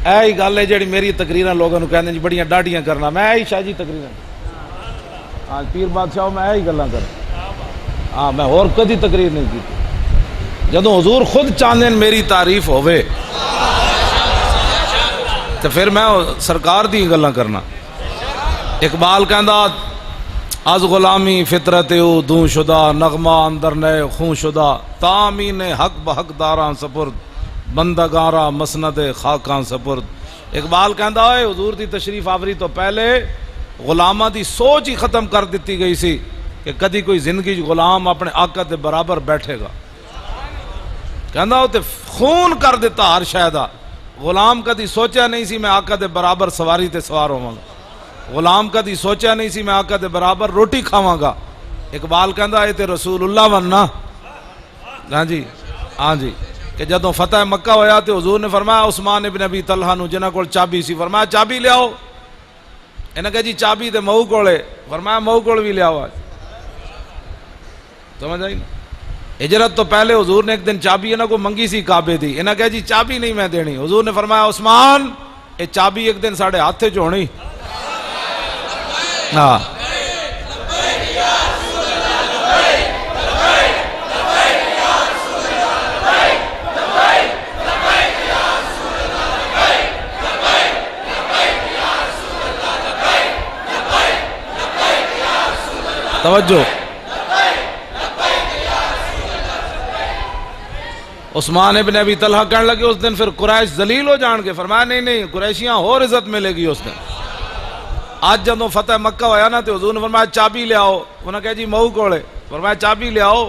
اے ہی گل ہے جڑی میری تقریراں لوگوں نوں کہندے جی بڑیاں ڈاڈیاں کرنا، میں ہی شاہ جی تقریراں آج پیر بادشاہ میں ہی گلاں کر ہاں میں اور کدی تقریر نہیں کی جدوں حضور خود چاہندے میری تعریف ہوے تو پھر میں سرکار دی گلاں کرنا۔ اقبال کہندا از غلامی فطرت او دوں شدہ، نغمہ اندر نئے خوں شدہ، تامین حق بحق داراں سپرد، بندگاراں مسند خاکاں سپرد۔ اقبال کہندا ہے حضور دی تشریف آوری تو پہلے غلاماں دی سوچ ہی ختم کر دیتی گئی سی کہ کدی کوئی زندگی غلام اپنے آقا دے برابر بیٹھے گا۔ کہندا وہ تے خون کر دیتا ہر شے دا، غلام کدی سوچیا نہیں سی میں آقا دے برابر سواری تے سوار ہوواں گا، غلام کدی سوچیا نہیں سی میں آقا دے برابر روٹی کھاواں گا۔ اقبال کہندا اے تے رسول اللہ وننا ہاں جی ہاں جی کہ جدوں فتح مکہ ہویا تے حضور نے فرمایا عثمان ابن ابی طلحہ نو جنہاں کول چابی سی، فرمایا چابی لے آؤ۔ انہاں کہا جی چابی تے مئو کولے، فرمایا مئو کول بھی لے آؤ۔ آج سمجھ آئی نا؟ ہجرت تو پہلے حضور نے ایک دن چابی انہاں کو منگی سی کعبے دی، انہاں کہا جی چابی نہیں میں دینی، حضور نے فرمایا عثمان اے چابی ایک دن ساڑھے ہاتھے چ ہونی۔ ہاں توجہ، عثمان ابن ابی طلحہ کہنے لگے اس دن پھر قریش ذلیل ہو جان گے، فرمایا نہیں نہیں قریشیاں اور عزت ملے گی اس دن۔ آج جدوں فتح مکہ ہویا نا تو حضور نے فرمایا چابی لے آؤ، انہوں نے کہا جی مئو کولے، فرمایا چابی لے آؤ۔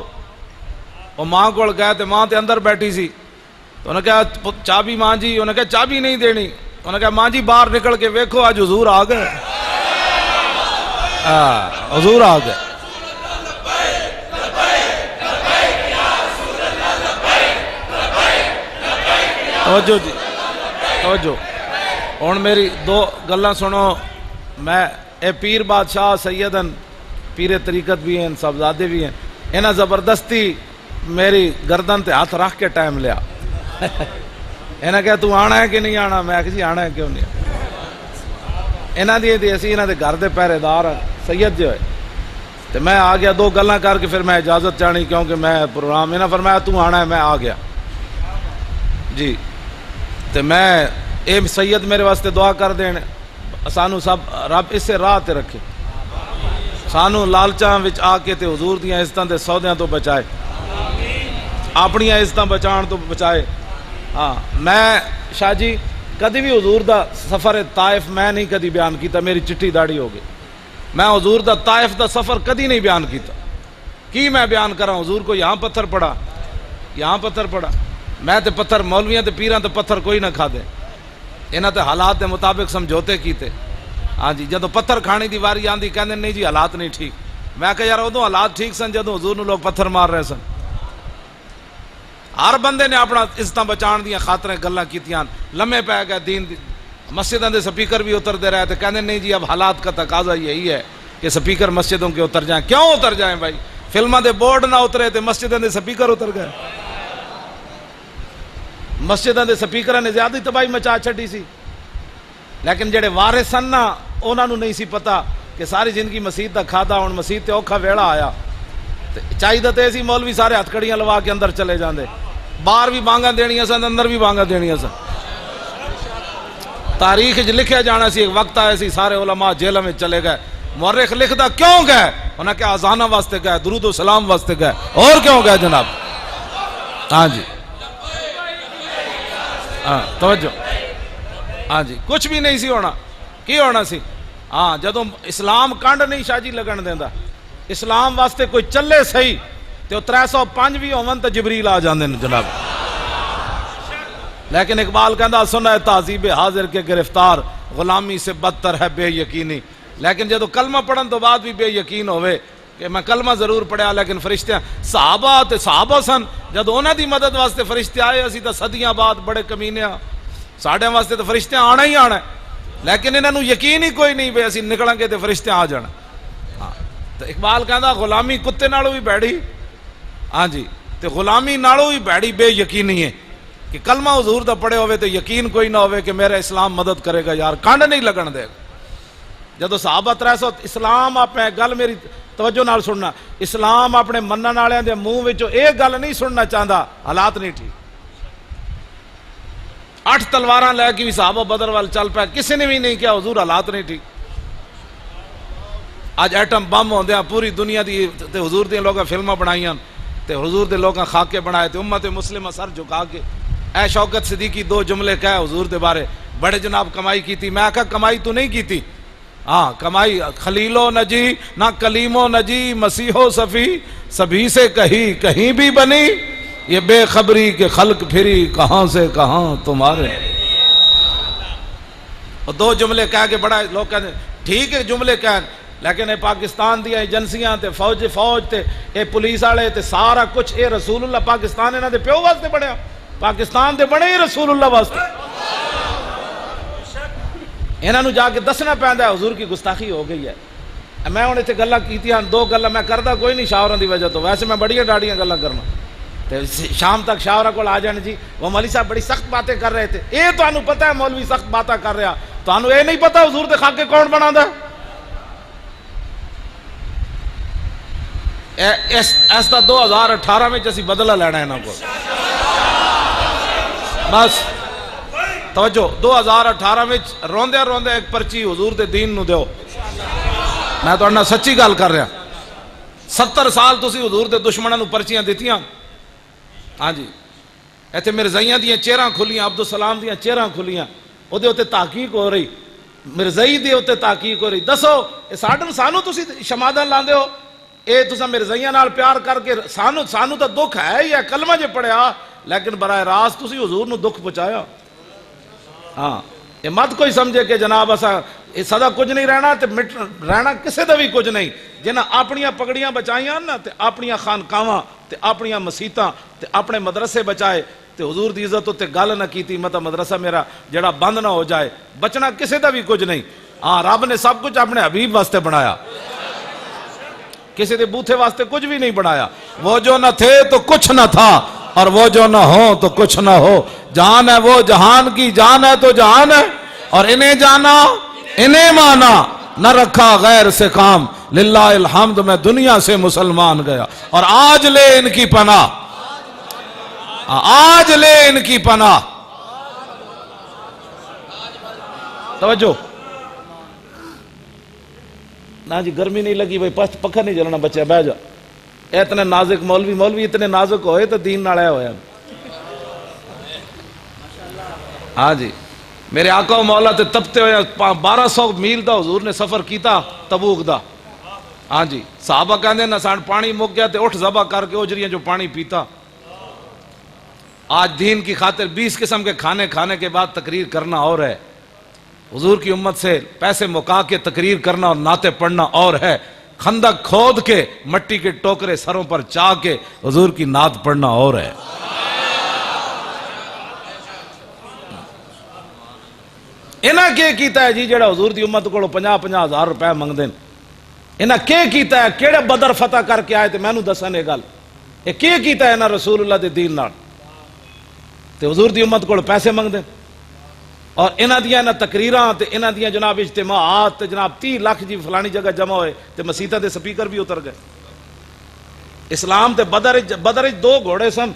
وہ ماں کول گئے تے ماں تے اندر بیٹھی سی تو انہوں نے کہا چابی ماں جی، انہوں نے کہا چابی نہیں دینی، انہوں نے کہا ماں جی باہر نکل کے ویکھو آج حضور آ گئے، حضور آ گئے۔ توجہ جی توجہ، ہن میری دو گلاں سنو، میں اے پیر بادشاہ سیدن پیر طریقت بھی ہیں صاحبزادے بھی ہیں، انہاں زبردستی میری گردن تے ہاتھ رکھ کے ٹائم لیا، انہاں کہا تو آنا ہے کہ نہیں آنا، میں کہا جی آنا ہے کیوں نہیں، انہاں دی اسی انہاں دے گھر دے پہرے دار سید جو ہے، تو میں آ گیا دو گلاں کر کے پھر میں اجازت چاہنی کیونکہ میں پروگرام، انہاں فرمایا تو آنا ہے، میں آ گیا جی۔ تو میں اے سید میرے واسطے دعا کر دین سانو سب رب اس سے راہ تے رکھے، سانو لالچاں وچ آ کے تے حضور دیاں عزتاں تے سودیاں تو بچائے، اپنیاں عزتاں بچان تو بچائے۔ ہاں میں شاہ جی کدی بھی حضور دا سفر طائف میں نہیں کدی بیان کیتا، میری چٹھی داڑھی ہو گئی، میں حضور دا طائف دا سفر کدی نہیں بیان کیتا، کی میں بیان کراں، حضور کو یہاں پتھر پڑا یہاں پتھر پڑا، میں تے پتھر مولویاں تے پیراں تے پتھر کوئی نہ کھا دے، انہاں تے حالات دے مطابق سمجھوتے کیتے۔ ہاں جی جدوں پتھر کھانے دی واری آندی کہندے نہیں جی حالات نہیں ٹھیک، میں کہا یار ادوں حالات ٹھیک سن جدوں حضور نو لوگ پتھر مار رہے سن، ہر بندے نے اپنا عزتاں بچان دیاں خاطریں گلاں کیتیاں، لمے پے گئے دین دی، مسجداں دے سپیکر بھی اتر دے رہے تھے، کہندے نہیں جی اب حالات کا تقاضا یہی ہے کہ سپیکر مسجدوں کے اتر جائیں، کیوں اتر جائیں بھائی، فلماں دے بورڈ نہ اترے تے مسجداں دے سپیکر اتر گئے، مسجداں دے سپیکراں نے زیادہ تباہی مچا چھڈی سی، لیکن جڑے وارث سن نا انہاں نوں نہیں سی پتہ کہ ساری زندگی مسجد دا کھادا، ہن مسجد تے اوکھا ویڑا آیا، چاہیے تے سی مولوی سارے ہتھ کڑیاں لوا کے اندر چلے جاندے، باہر بھی بانگاں دینیاں سن اندر بھی بانگاں دینیاں سن، تاریخ وچ لکھیا جانا سی، ایک وقت آیا سی سارے علماء جیلوں میں چلے گئے، مورخ لکھدا کیوں گئے، انہاں کہ اذاناں واسطے گئے، درود و سلام واسطے گئے، اور کیوں گئے جناب؟ ہاں جی ہاں توجہ، ہاں جی کچھ بھی نہیں سی ہونا، کی ہونا سی؟ ہاں جدوں اسلام کنڈ نہیں شاہ جی لگن دیندا، اسلام واسطے کوئی چلے صحیح تو 305 بھی ہون تو جبریل آ جاندے نے جناب، لیکن اقبال کہندا سنا ہے تہذیب حاضر کے گرفتار، غلامی سے بدتر ہے بے یقینی، لیکن جدوں کلمہ پڑھن تو بعد بھی بے یقین ہوئے کہ میں کلمہ ضرور پڑھیا لیکن فرشتے صحابہ سن، جدوں انہاں دی مدد واسطے فرشتے آئے، اسی تو صدیاں بعد بڑے کمینے ہاں، ساڈے واسطے تو فرشتے آنا ہی آنا ہے، لیکن انہاں نوں یقین ہی کوئی نہیں بے اسی نکلاں گے تے فرشتے آ جانا۔ ہاں تو اقبال کہندا غلامی کتے نالوں بھی بھڑی، ہاں جی تے غلامی نالوں بھی بھڑی بے یقینی ہے، کہ کلمہ حضور دا پڑھے ہوئے تو یقین کوئی نہ ہوئے کہ میرا اسلام مدد کرے گا یار، کانڈ نہیں لگن دے گا۔ جدو صحابہ 300 اسلام اپنے گل میری توجہ نال سننا، اسلام اپنے منن والے دے منہ وچوں ایک گل نہیں سننا چاہتا، حالات نہیں ٹھیک۔ 8 تلواراں لے کے بھی صحابہ بدر وال چل پائے، کسی نے بھی نہیں کیا حضور حالات نہیں ٹھیک۔ اج ایٹم بم ہوندیاں پوری دنیا دی تے حضور دی لوگاں فلماں بنائیاں تے حضور دے لوگاں خاکے بنائے تے امت مسلمہ سر جھکا کے اے شوکت صدیقی 2 جملے کہے حضور دے بارے، بڑے جناب کمائی کیتی۔ میں کہا کمائی تو نہیں کیتی، ہاں کمائی خلیل و نجی نہ کلیم و نجی مسیح و صفی سبھی سے کہیں بھی بنی، یہ بے خبری کے خلق پھری کہاں سے کہاں تمہارے۔ اور 2 جملے کہہ کے بڑا لوگ کہتے ہیں ٹھیک ہے جملے کہہ، لیکن اے پاکستان دیا ایجنسیاں تے فوج تے اے پولیس والے تے سارا کچھ اے رسول اللہ پاکستان انہاں دے پیو واسطے بنیا، پاکستان دے بنے ہی رسول اللہ واسطے۔ انہاں نو جا کے دسنا پیندا ہے حضور کی گستاخی ہو گئی ہے۔ میں ہن ایتھے گلاں کیتیاں 2 گلاں میں کردا کوئی نہیں شاوراں دی وجہ تو، ویسے میں بڑیاں ڈاڑیاں گلاں کرنا تے شام تک شاورا کول آ جان جی وہ مولوی صاحب بڑی سخت باتیں کر رہے تھے۔ اے تانوں پتہ ہے مولوی سخت باتاں کر رہا، تانوں اے نہیں پتہ حضور دے خاکے کون بناندا ہے؟ اس دا 2018 میں اسی بدلہ لینا ہے انہاں کو بس توجہ۔ 2018 میں روندے ایک پرچی حضور دے دین نو دیو۔ میں تو سچی گل کر رہا، 70 سال تسی حضور دے دشمنوں نو پرچیاں دیتیاں، ہاں جی ایتھے مرزائیاں دیاں چہراں کھلیاں، عبدالسلام دیاں چہراں کھلیاں، او دے اوتے تحقیق ہو رہی، مرزائی دے اوتے تحقیق ہو رہی۔ دسو سانو تسی شمادن لاندے ہو، اے تساں مرزائیاں نال پیار کر کے سانو تا دکھ ہے ہی ہے، کلمہ جے پڑھیا، لیکن براہ راست تسی حضور نو دکھ پہنچایا۔ ہاں یہ مت کوئی سمجھے کہ جناب اسا سدا کچھ نہیں رہنا تے رہنا کسے دا بھی کچھ نہیں۔ جنہاں اپنیاں پگڑیاں بچائیاں نا تے اپنیاں خانقاواں تے اپنیاں مسیتاں تے اپنے مدرسے بچائے تے حضور دی عزت تے گل نہ کیتی مطلب مدرسہ میرا جڑا بند نہ ہو جائے، بچنا کسے دا بھی کچھ نہیں۔ ہاں رب نے سب کچھ اپنے حبیب واسطے بنایا، کسی دے بوتھے واسطے کچھ بھی نہیں بنایا۔ وہ جو نہ تھے تو کچھ نہ تھا، اور وہ جو نہ ہو تو کچھ نہ ہو۔ جان ہے وہ جہان کی جان ہے تو جہان ہے، اور انہیں جانا انہیں مانا، نہ رکھا غیر سے کام، للہ الحمد میں دنیا سے مسلمان گیا، اور آج لے ان کی پناہ، آج لے ان کی پناہ۔ توجہ نا جی، گرمی نہیں لگی بھائی، پکھا نہیں جلنا بچے بہ جا۔ اتنے نازک مولوی اتنے نازک ہوئے تو دین نال ہویا۔ ہاں جی میرے آقا و مولا تے تپتے ہوئے 1200 میل دا حضور نے سفر کیتا تبوک دا۔ ہاں جی صحابہ کہندے نہ سان پانی مک گیا تے اٹھ ذبح کر کے اجریاں جو پانی پیتا۔ آج دین کی خاطر 20 قسم کے کھانے کھانے کے بعد تقریر کرنا اور ہے، حضور کی امت سے پیسے مکا کے تقریر کرنا اور نعتیں پڑھنا اور ہے، خندق کھود کے مٹی کے ٹوکرے سروں پر چاہ کے حضور کی نعت پڑھنا اور ہے۔ انہاں کیا کیتا ہے جی جڑا حضور دی امت کو 50-50 ہزار روپے منگ دین؟ انہاں کیا کیتا ہے؟ کیڑے بدر فتح کر کے آئے تے مینوں دسن یہ گل، یہ کیا کیتا ہے انہاں رسول اللہ دے دین نال تے حضور دی امت کو پیسے منگ دین؟ اور انہاں دیاں انہاں تقریراں تے انہاں دیاں جناب اجتماعات تے جناب 30 لاکھ جی فلانی جگہ جمع ہوئے تے مسیتاں دے سپیکر بھی اتر گئے۔ اسلام تے بدر 2 گھوڑے سن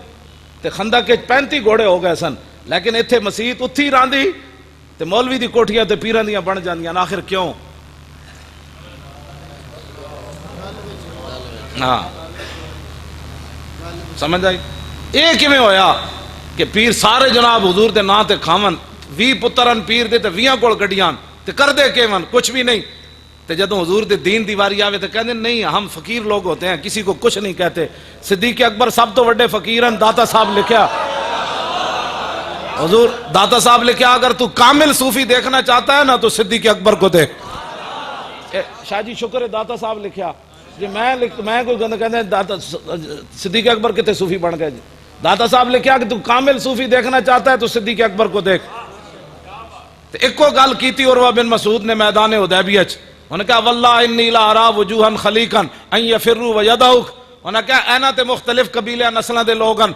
تے خندق کے 35 گھوڑے ہو گئے سن، لیکن ایتھے مسیت اتھی راندی تے مولوی دی کوٹھیاں تے پیراں دیاں بن جاندیاں۔ آخر کیوں؟ ہاں سمجھ آئی؟ یہ کیویں ہویا کہ پیر سارے جناب حضور دے نام تے کھاون، 20 پترن پیر دے تے 20 کول گڈیاں تے کر دے کیون کچھ بھی نہیں، تے جدوں حضور دے دین دی واری آوے تے کہندے نہیں ہم فقیر لوگ ہوتے ہیں، کسی کو کچھ نہیں کہتے۔ صدیق اکبر سب تو بڑے فقیرن، داتا صاحب لکھیا، حضور داتا صاحب لکھیا اگر تو کامل صوفی دیکھنا چاہتا ہے نا تو صدیق اکبر کو دیکھ۔ شاہ جی شکر ہے داتا صاحب لکھیا جی، میں کوئی گند کہندے داتا صدیق اکبر کتے صوفی بن گئے جی؟ داتا صاحب لکھیا کہ تو کامل صوفی دیکھنا چاہتا ہے تو صدیق اکبر کو دیکھ۔ ایک کو گل کیتی عروہ بن مسعود نے میدان حدیبیہ چ، انہوں نے کہا واللہ انی لا ارا وجوہا خلیقا ان یفروا ویدعوک، انہوں نے کہا اینا تے مختلف قبیلے نسلوں دے لوگن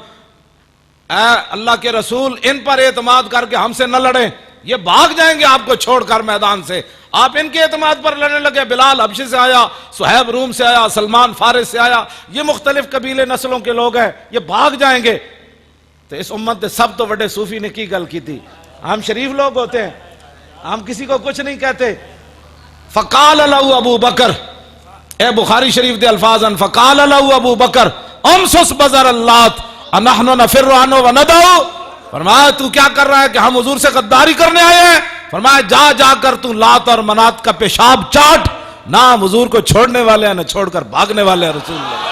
اے اللہ کے رسول ان پر اعتماد کر کے ہم سے نہ لڑیں، یہ بھاگ جائیں گے آپ کو چھوڑ کر میدان سے. آپ ان کے اعتماد پر لڑنے لگے. بلال حبشی سے آیا، صہیب روم سے آیا، سلمان فارس سے آیا، یہ مختلف قبیلے نسلوں کے لوگ ہیں، یہ بھاگ جائیں گے. تو اس امت کے سب تو بڑے صوفی نے کی گل کی تھی. ہم شریف لوگ ہوتے ہیں، ہم کسی کو کچھ نہیں کہتے. فقال له ابو بکر، اے بخاری شریف دے الفاظ ان، فقال له ابو بکر امسس بزر اللات انحن نفر عنه وندعو. فرمایا تو کیا کر رہا ہے کہ ہم حضور سے غداری کرنے آئے ہیں؟ فرمایا جا جا کر تو لات اور منات کا پیشاب چاٹ. نہ ہم حضور کو چھوڑنے والے ہیں نہ چھوڑ کر بھاگنے والے ہیں. رسول اللہ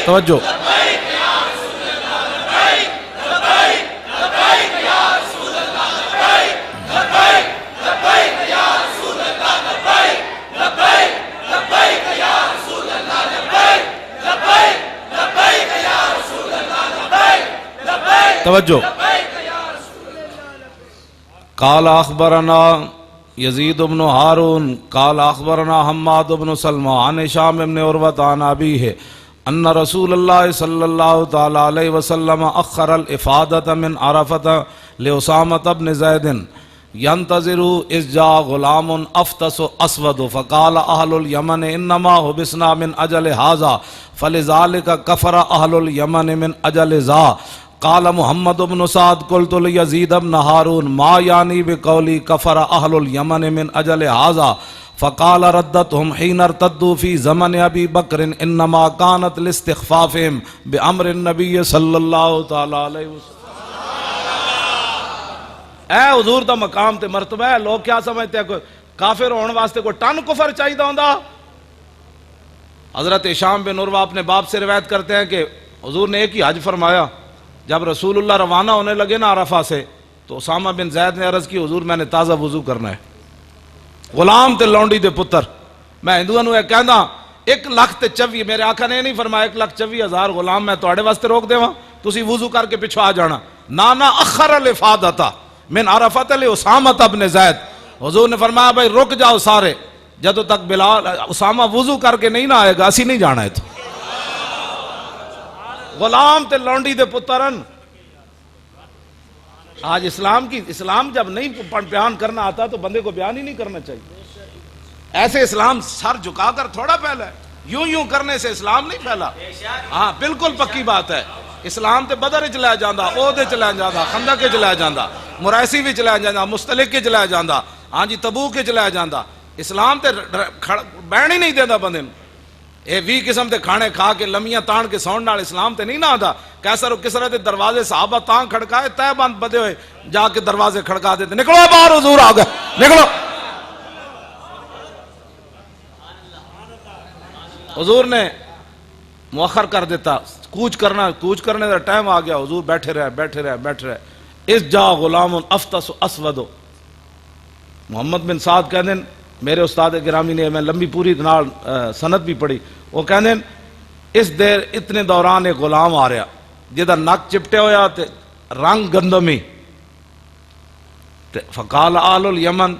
توجہ. توجہ. قال اخبرنا یزید بن ہارون قال اخبرنا حماد بن سلمہ عن ہشام بن عروہ عن ابیہ ان رسول اللہ صلی اللہ تعالی علیہ وسلم اخر الافادۃ من عرفۃ لاسامۃ بن زید ينتظر اذ جاء غلام افطس اسود فقال اہل الیمن انما حبسنا من اجل هذا فلذلك كفر اہل الیمن من اجل ذا. قال محمد بن سعد قلت لیزید بن ہارون ما یعنی بقولی کفر اہل الیمن من اجل هذا فقال ردتهم حين ارتدوا في زمن ابی بکر انما كانت لاستخفافهم بامر النبی صلی اللہ تعالی علیہ وسلم. اے حضور دا مقام تے مرتبہ ہے. لوگ کیا سمجھتے ہیں کوئی کافر ہونے واسطے کوئی ٹن کفر چاہیے ہوندا؟ حضرت ہشام بن عروہ اپنے باپ سے روایت کرتے ہیں کہ حضور نے ایک ہی حج فرمایا. جب رسول اللہ روانہ ہونے لگے نا عرفہ سے تو اسامہ بن زید نے عرض کی حضور میں نے تازہ وضو کرنا ہے. غلام تے لونڈی دے پتر. میں ہندوؤں نوں کہندا 1,24,000 میرے آقا نے نہیں فرمایا 1,24,000 غلام میں تواڈے واسطے روک دیواں تسی وضو کر کے پچھو آ جانا. نانا اخر الافادۃ من عرفۃ لاسامہ بن زید. حضور نے فرمایا بھائی رک جاؤ سارے، جدوں تک بلال اسامہ وضو کر کے نہیں نہ آئے گا اسی نہیں جانا ہے. تو غلام تے لونڈی دے پترن. آج اسلام جب نہیں بیان کرنا آتا تو بندے کو بیان ہی نہیں کرنا چاہیے. ایسے اسلام سر جھکا کر تھوڑا پھیلا ہے، یوں کرنے سے اسلام نہیں پھیلا. ہاں بالکل پکی بات ہے. اسلام تے بدر وچ لے جاندا، عہد وچ لے جاندا، خندق وچ لے جاندا، مریسی وچ لے جاندا، مستلق وچ لے جاندا، ہاں جی تبوک وچ لے جاندا. اسلام تے بہن ہی نہیں دیندا بندے نوں. اے 20 قسم دے کھانے کھا کے لمیاں تان کے سون نال اسلام تے نہیں نہ آندا. کیسر و کسرا دے دروازے صحابہ تان کھڑکائے تے بند بدے ہوئے جا کے دروازے کھڑکا دیتے نکلو باہر حضور آ گئے نکلو. حضور نے مؤخر کر دیتا. کوچ کرنے دا ٹائم آ گیا. حضور بیٹھے رہے. اس جا غلام افطس اسود. محمد بن سعد کہندے میرے استاد گرامی نے میں لمبی پوری نال سند بھی پڑھی. وہ کہندے اس دیر اتنے دوران ایک غلام آ رہا جہدا نک چپٹیا ہویا تے رنگ گندمی. فقال آل الیمن،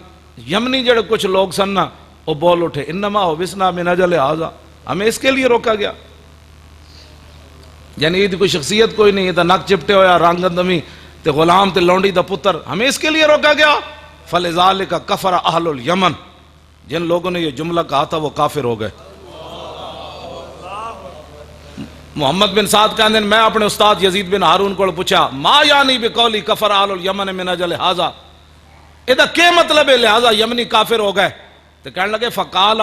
یمنی جڑے کچھ لوگ سن نا وہ بول اٹھے انما حبسنا من اجل ھذا، ہمیں اس کے لیے روکا گیا. یعنی یہ کوئی شخصیت کوئی نہیں، یہ نک چپٹے ہویا رنگ گندمی تے غلام تے لونڈی دا پتر، ہمیں اس کے لیے روکا گیا. فلذالک کفر اہل الیمن، جن لوگوں نے یہ جملہ کہا تھا وہ کافر ہو گئے. محمد بن سعد کہندے ہیں میں اپنے استاد یزید بن ہارون کو پوچھا ما یعنی بقولی کفر اہل الیمن من اجل ھذا، ادا کیا مطلب ہے لہذا یمنی کافر ہو گئے؟ تو کہنے لگے فقال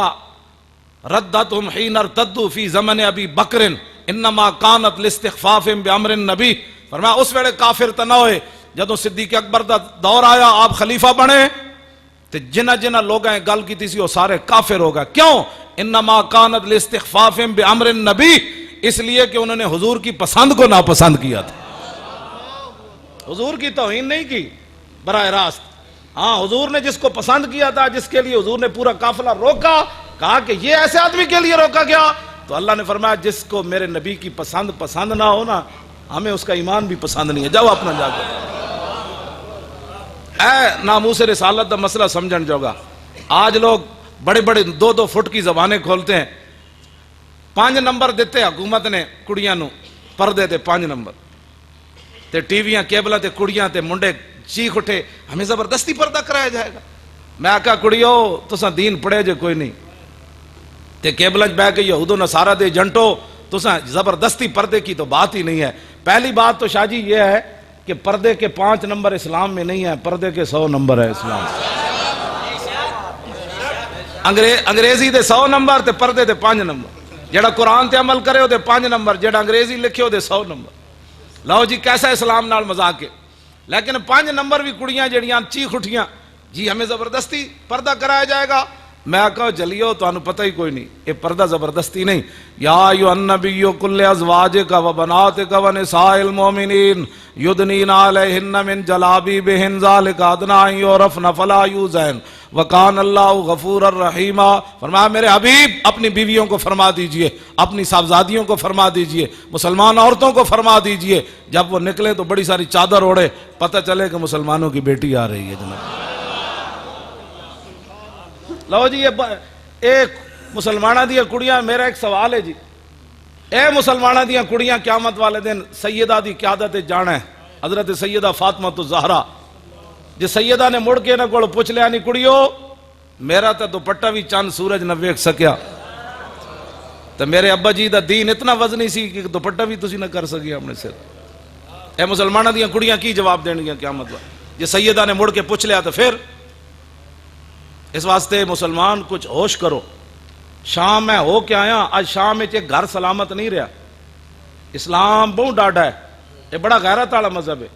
ردتهم حين ارتدوا في زمن ابی بکر انما كانت لاستخفافهم بامر النبی. فرمایا اس ویلے کافر تو نہ ہوئے جدوں صدیق اکبر دا دور آیا آپ خلیفہ بنے تو جنہ لوگاں گل کی سی وہ سارے کافر ہو گئے. کیوں؟ انما كانت لاستخفافهم بامر النبی، اس لیے کہ انہوں نے حضور کی پسند کو ناپسند کیا تھا. حضور کی توہین نہیں کی براہ راست. ہاں حضور نے جس کو پسند کیا تھا، جس کے لیے حضور نے پورا قافلہ روکا، کہا کہ یہ ایسے آدمی کے لیے روکا گیا، تو اللہ نے فرمایا جس کو میرے نبی کی پسند نہ ہونا ہمیں اس کا ایمان بھی پسند نہیں ہے. جاؤ اپنا جا کے. اے ناموس رسالت دا مسئلہ سمجھن جوگا. آج لوگ بڑے بڑے 2-2 فٹ کی زبانیں کھولتے ہیں. 5 نمبر دیتے حکومت نے کڑیاں نو پردے تے 5 نمبر تے ٹی ویاں کیبلاں تے کڑیاں تے منڈے چیخ اٹھے ہمیں زبردستی پردہ کرایا جائے گا. میں آکھا کڑیو تساں دین پڑھے جے کوئی نہیں تے کیبلاں بہ کے یہود و نصارہ دے جنٹو تساں زبردستی پردے کی تو بات ہی نہیں ہے. پہلی بات تو شاہ جی یہ ہے کہ پردے کے 5 نمبر اسلام میں نہیں ہے, پردے کے 100 نمبر ہے اسلام. انگریزی دے 100 نمبر تے پردے دے 5 نمبر. جڑا قرآن تے عمل کرے ہو دے 5 نمبر, جڑا انگریزی لکھے ہو دے 100 نمبر. لو جی کیسا اسلام نال مذاق ہے. لیکن 5 نمبر بھی کڑیاں جڑیاں چیخ اٹھیاں جی ہمیں زبردستی پردہ کرایا جائے گا. میں کہا جلیو تو انہوں پتہ ہی کوئی نہیں, یہ پردہ زبردستی نہیں. یا ایھا النبی کل ازواجک و بناتک و نساء المؤمنین یدنین علیہن من جلابیبہن ذالک ادنی ان یعرفن فلا یؤذین وکان اللہ غفور الرحیم. فرمایا میرے حبیب اپنی بیویوں کو فرما دیجئے, اپنی صاحبزادیوں کو فرما دیجئے, مسلمان عورتوں کو فرما دیجئے جب وہ نکلے تو بڑی ساری چادر اوڑے, پتہ چلے کہ مسلمانوں کی بیٹی آ رہی ہے. جناب لو جی ایک مسلمانہ دیا کڑیاں, میرا ایک سوال ہے جی, اے مسلمانہ دیا کڑیاں قیامت والے دن سیدہ دی قیادت جانا ہے حضرت سیدہ فاطمہ الزہرا. جی سیدہ نے مڑ کے نہ کوڑ پوچھ لیا نہیں کڑیو میرا تا دوپٹہ بھی چند سورج نہ ویکھ سکیا, تو میرے ابا جی دا دین اتنا وزنی سی کہ دوپٹہ بھی تسی نہ کر سکیا اپنے سر. اے مسلمانہ دیا کڑیاں کی جواب دین گیا قیامت والے. جی سیدہ نے مڑ کے پوچھ لیا تو پھر اس واسطے مسلمان کچھ ہوش کرو. شام میں ہو کے آیا, آج شام میں ایک گھر سلامت نہیں رہا. اسلام بہت ڈاڈا ہے, یہ بڑا غیرت والا مذہب ہے.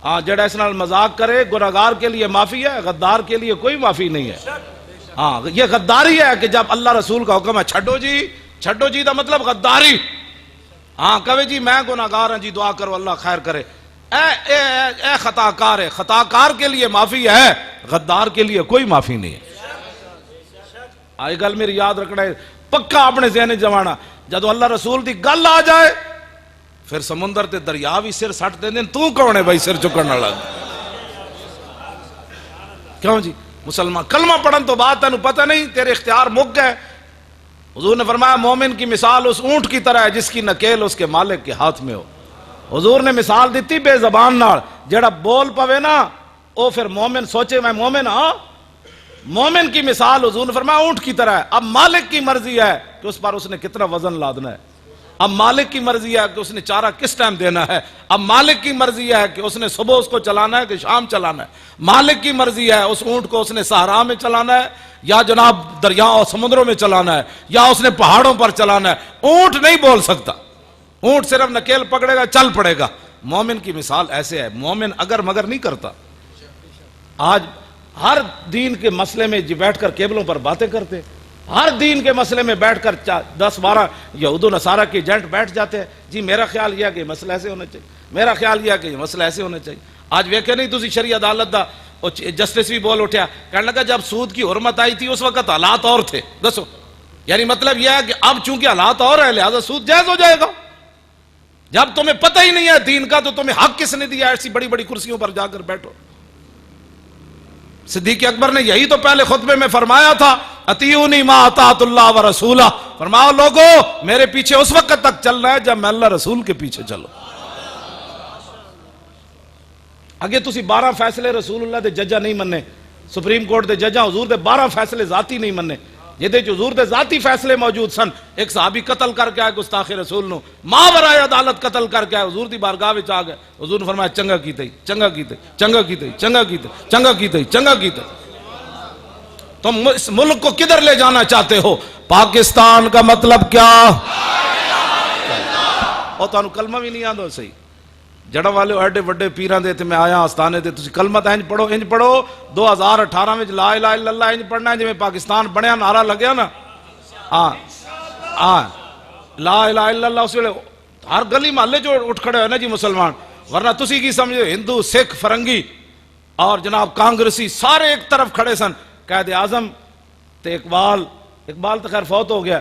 ہاں جڑا اس نال مذاق کرے گناہگار کے لیے معافی ہے, غدار کے لیے کوئی معافی نہیں ہے. ہاں یہ غداری ہے کہ جب اللہ رسول کا حکم ہے چھڈو جی دا مطلب غداری. ہاں کہے جی میں گناہگار ہوں جی دعا کرو اللہ خیر کرے. اے خطاکار ہے, خطاکار کے لیے معافی ہے, غدار کے لیے کوئی معافی نہیں ہے. آئی گل میری یاد رکھنا ہے پکا اپنے ذہن جمانا. جدو اللہ رسول دی گل آ جائے پھر سمندر تے دریا بھی سر سٹ دیں. تو کون ہے بھائی سر چکن والا؟ کیوں جی مسلمان کلمہ پڑھن تو بات تینوں پتہ نہیں, تیرے اختیار مک گئے. حضور نے فرمایا مومن کی مثال اس اونٹ کی طرح ہے جس کی نکیل اس کے مالک کے ہاتھ میں ہو. حضور نے مثال دیتی بے زبان نال, جڑا بول پوے نا او پھر مومن سوچے میں مومن ہاں. مومن کی مثال حضور نے فرمایا اونٹ کی طرح ہے. اب مالک کی مرضی ہے کہ اس پر اس نے کتنا وزن لادنا ہے. اب مالک کی مرضی ہے کہ اس نے چارہ کس ٹائم دینا ہے. اب مالک کی مرضی ہے کہ اس نے صبح اس کو چلانا ہے کہ شام چلانا ہے. مالک کی مرضی ہے اس اونٹ کو اس نے صحرا میں چلانا ہے یا جناب دریاؤں اور سمندروں میں چلانا ہے یا اس نے پہاڑوں پر چلانا ہے. اونٹ نہیں بول سکتا, اونٹ صرف نکیل پکڑے گا چل پڑے گا. مومن کی مثال ایسے ہے, مومن اگر مگر نہیں کرتا. آج ہر دین کے مسئلے میں جی بیٹھ کر کیبلوں پر باتیں کرتے, ہر دین کے مسئلے میں بیٹھ کر 10-12 یہود و نصارہ کے ایجنٹ بیٹھ جاتے ہیں. جی میرا خیال یہ ہے کہ یہ مسئلہ ایسے ہونا چاہیے, میرا خیال یہ ہے کہ یہ مسئلہ ایسے ہونا چاہیے. آج ویکھے نہیں تسی شرعی عدالت دا جسٹس بھی بول اٹھیا, کہنے لگا جب سود کی حرمت آئی تھی اس وقت حالات اور تھے. دسو یعنی مطلب یہ ہے کہ اب چونکہ حالات اور ہیں لہذا سود جائز ہو جائے گا. جب تمہیں پتہ ہی نہیں ہے دین کا تو تمہیں حق کس نے دیا ایسی بڑی بڑی کرسیوں پر جا کر بیٹھو. صدیق اکبر نے یہی تو پہلے خطبے میں فرمایا تھا, اطیعونی ما اطاعت اللہ و رسولہ. فرماؤ لوگو میرے پیچھے اس وقت تک چلنا ہے جب میں اللہ رسول کے پیچھے چلو. اگے تسی 12 فیصلے رسول اللہ دے ججا نہیں مننے, سپریم کورٹ دے ججا حضور دے 12 فیصلے ذاتی نہیں مننے جہدے چ حضور دے ذاتی فیصلے موجود سن. ایک صحابی قتل کر کے آئے گستاخ رسول نو, ماں برائے عدالت قتل کر کے آئے, حضور دی بارگاہ وچ آ گئے. حضور نے فرمایا چنگا کیتے ہی, چنگا کیتے, چنگا کیتے, چنگا کیتے, چنگا کیتے, چنگا کیتے. تم اس ملک کو کدھر لے جانا چاہتے ہو؟ پاکستان کا مطلب کیا؟ اور تانوں کلمہ بھی نہیں آندو صحیح. جڑا والے ایڈے وڈے پیراں دے تے میں آیا آستانے تے تسی کلمہ تے انج پڑھو 2018 وچ لا الہ الا اللہ انج پڑھنا ہے جویں پاکستان بنیا نعرہ لگیا نا. ہاں لا الہ الا اللہ اس ویلے ہر گلی محلے جو اٹھ کھڑے ہوئے نا جی مسلمان. ورنہ تسی کی سمجھو ہندو سکھ فرنگی اور جناب کانگریسی سارے ایک طرف کھڑے سن. قائد اعظم تے اقبال تو خیر فوت ہو گیا,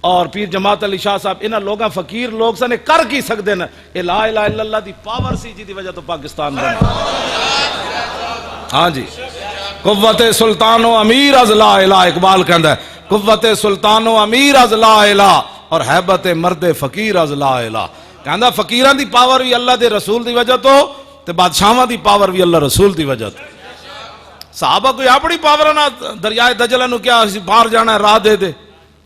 اور پیر جماعت علی شاہ صاحب, انہاں لوگاں فقیر لوگ سن کر کی سکتے ہیں. یہ لا الہ الا اللہ دی پاور سی جی دی وجہ تو پاکستان بنا. ہاں جی، قوت سلطان و امیر از لا الہ، اقبال کہندا ہے قوت سلطان و امیر از لا الہ اور حیبت مرد فقیر از لا الہ. کہندا فقیراں دی پاور بھی اللہ دے رسول دی وجہ تو تے بادشاہاں دی پاور بھی اللہ رسول دی وجہ تو. صحابہ کوئی اپنی پاور نہ دریائے دجلہ نو کیا اسی پار جانا ہے راہ دے دے،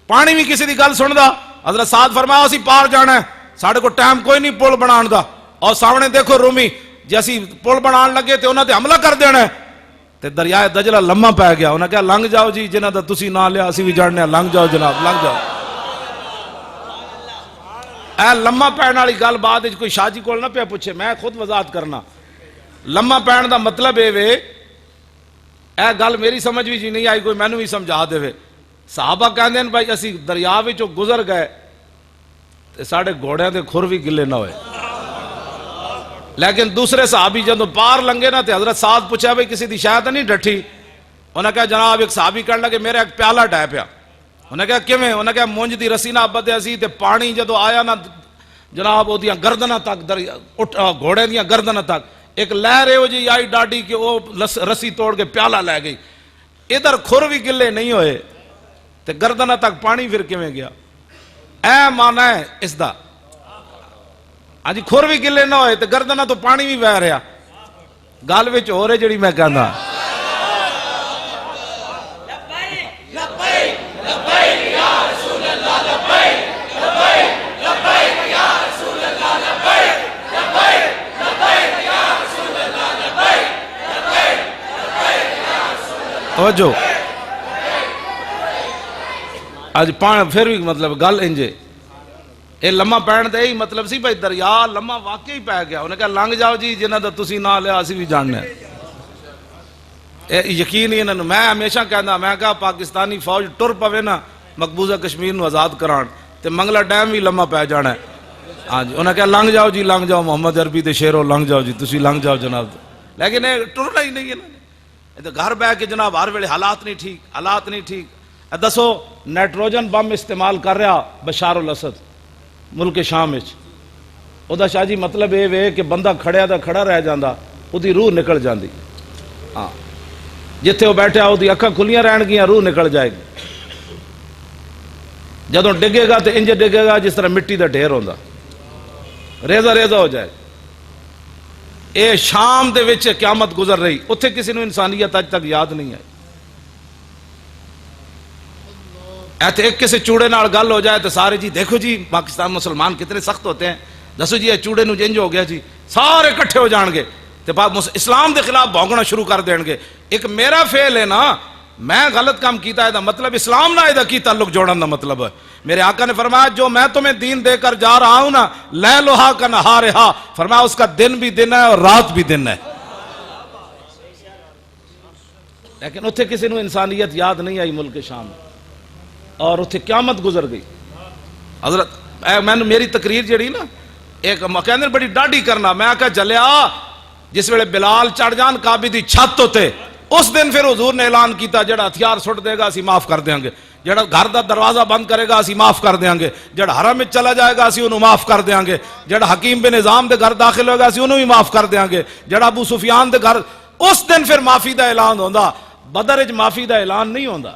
پانی بھی کسی دی گل سندا. حضرت سعد فرمایا اسی پار جانا ہے، ساڑھے کو ٹائم کوئی نہیں پل بنان دا، اور سامنے دیکھو رومی جیسی پل بنان لگے تے انہاں تے حملہ کر دینا ہے. تے دریائے دجلہ لمحہ پہ گیا، انہاں کہا لنگ جاؤ جی جنہاں دا تسی نہ لیا اسی بھی جاننے ہیں، لنگ جاؤ جناب لنگ جاؤ. اے لمحہ پہن والی گل بعد وچ کوئی شاہ جی کول نہ پیا پوچھے، میں خود وضاحت کرنا. لمحہ پہن دا مطلب اے وے، اے گل میری سمجھ بھی جی نہیں آئی، کوئی مینوں بھی سمجھا دے. صحابہ کہندے ہیں بھائی اسی دریا وچوں گزر گئے تے ساڈے گھوڑیاں دے کھر بھی گلے نہ ہوئے. لیکن دوسرے صحابی جدوں پار لنگے نا تے حضرت سعد پوچھا بھائی کسی دی شاید نہیں ڈٹھی. انہاں کہا جناب ایک صحابی کہنے لگے میرا ایک پیالہ ڈہ پیا. انہاں کہا کیویں؟ انہاں کہا مونج دی رسی نہ بدیا سی تے پانی جدوں آیا نا جناب اودیاں گردناں تک گھوڑے دیاں گردناں تک ایک لہر ہو جی آئی ڈاڈی کہ وہ رسی توڑ کے پیالہ لے گئی. ادھر کھر بھی گلے نہیں ہوئے تے گردناں تک پانی پھر کیویں گیا؟ اے معنی ہے اس دا. ہاں جی کھر بھی گلے نہ ہوئے تے گردناں تو پانی بھی بہ رہا. گل وچ ہو رہے جڑی میں کہندا توجہ. اج پھر بھی مطلب گل انجے اے لمحہ پہن دے ہی مطلب سی بھائی دریا لمحہ واقعی پہ گیا. انہیں کہا لنگ جاؤ جی جنہاں دا تسی نہ لیا اسی بھی جاننے ہیں. یقین ہی انہوں میں ہمیشہ کہنا میں کہا پاکستانی فوج ٹر پوے نا مقبوضہ کشمیر نو آزاد کران تے منگلہ ڈیم بھی لمحہ پہ جانا ہے. ہاں جی انہیں کہا لنگ جاؤ جی لنگ جاؤ محمد عربی تے شیرو لنگ جاؤ جی تسی لنگ جاؤ جناب. لیکن یہ ٹرنا ہی نہیں ہے. گھر بہ کے جناب ہر ویلے حالات نہیں ٹھیک حالات نہیں ٹھیک. دسو نائٹروجن بم استعمال کر رہا بشار الاسد ملک شام وچ. او دا شاہ جی مطلب یہ وے کہ بندہ کھڑیا دا کھڑا رہ جاندا او دی روح نکل جاندی. ہاں جتھے وہ بیٹھا او دی اکھاں کھلیاں رہن گیاں روح نکل جائے گی. جدوں ڈگے گا تے انج ڈگے گا جس طرح مٹی دا ڈھیر ہوندا ریزہ ریزہ ہو جائے. اے شام دے وچ قیامت گزر رہی اتھے کسی نو انسانیت اج تک یاد نہیں آئی. ایتھے ایک کسی چوڑے نال گل ہو جائے تو سارے جی دیکھو جی پاکستان مسلمان کتنے سخت ہوتے ہیں، دسو جی یہ چوڑے نو جنج ہو گیا جی سارے کٹھے ہو جان گے تے اسلام دے خلاف بھونکنا شروع کر دین گے. ایک میرا فعل ہے نا میں غلط کام کیتا ہے دا مطلب اسلام نہ دا کی تعلق جوڑن دا مطلب ہے. میرے آقا نے فرمایا جو میں تمہیں دین دے کر جا رہا ہوں نا لیلھا کا نہارھا، فرمایا اس کا دن بھی دن ہے اور رات بھی دن ہے. لیکن اتھے کسی نو انسانیت یاد نہیں آئی ملک شام اور اتھے قیامت گزر گئی. حضرت میں میری تقریر جڑی نا ایک کہندے بڑی ڈاڈی کرنا میں آکھا جلیا جس ویلے بلال چڑھ جان کعبے دی چھت ہوتے اس دن پھر حضور نے اعلان کیتا جڑا ہتھیار سٹ دے گا اسی معاف کر دیاں گے، جڑا گھر دا دروازہ بند کرے گا اسی معاف کر دیاں گے، جڑا حرم میں چلا جائے گا اسی انہوں معاف کر دیاں گے، جڑا حکیم بن نظام دے گھر داخل ہوگا اسی انہوں بھی معاف کر دیاں گے، جڑا ابو سفیان دے گھر اس دن پھر معافی دا اعلان ہوندا. بدر وچ معافی دا اعلان نہیں ہوندا.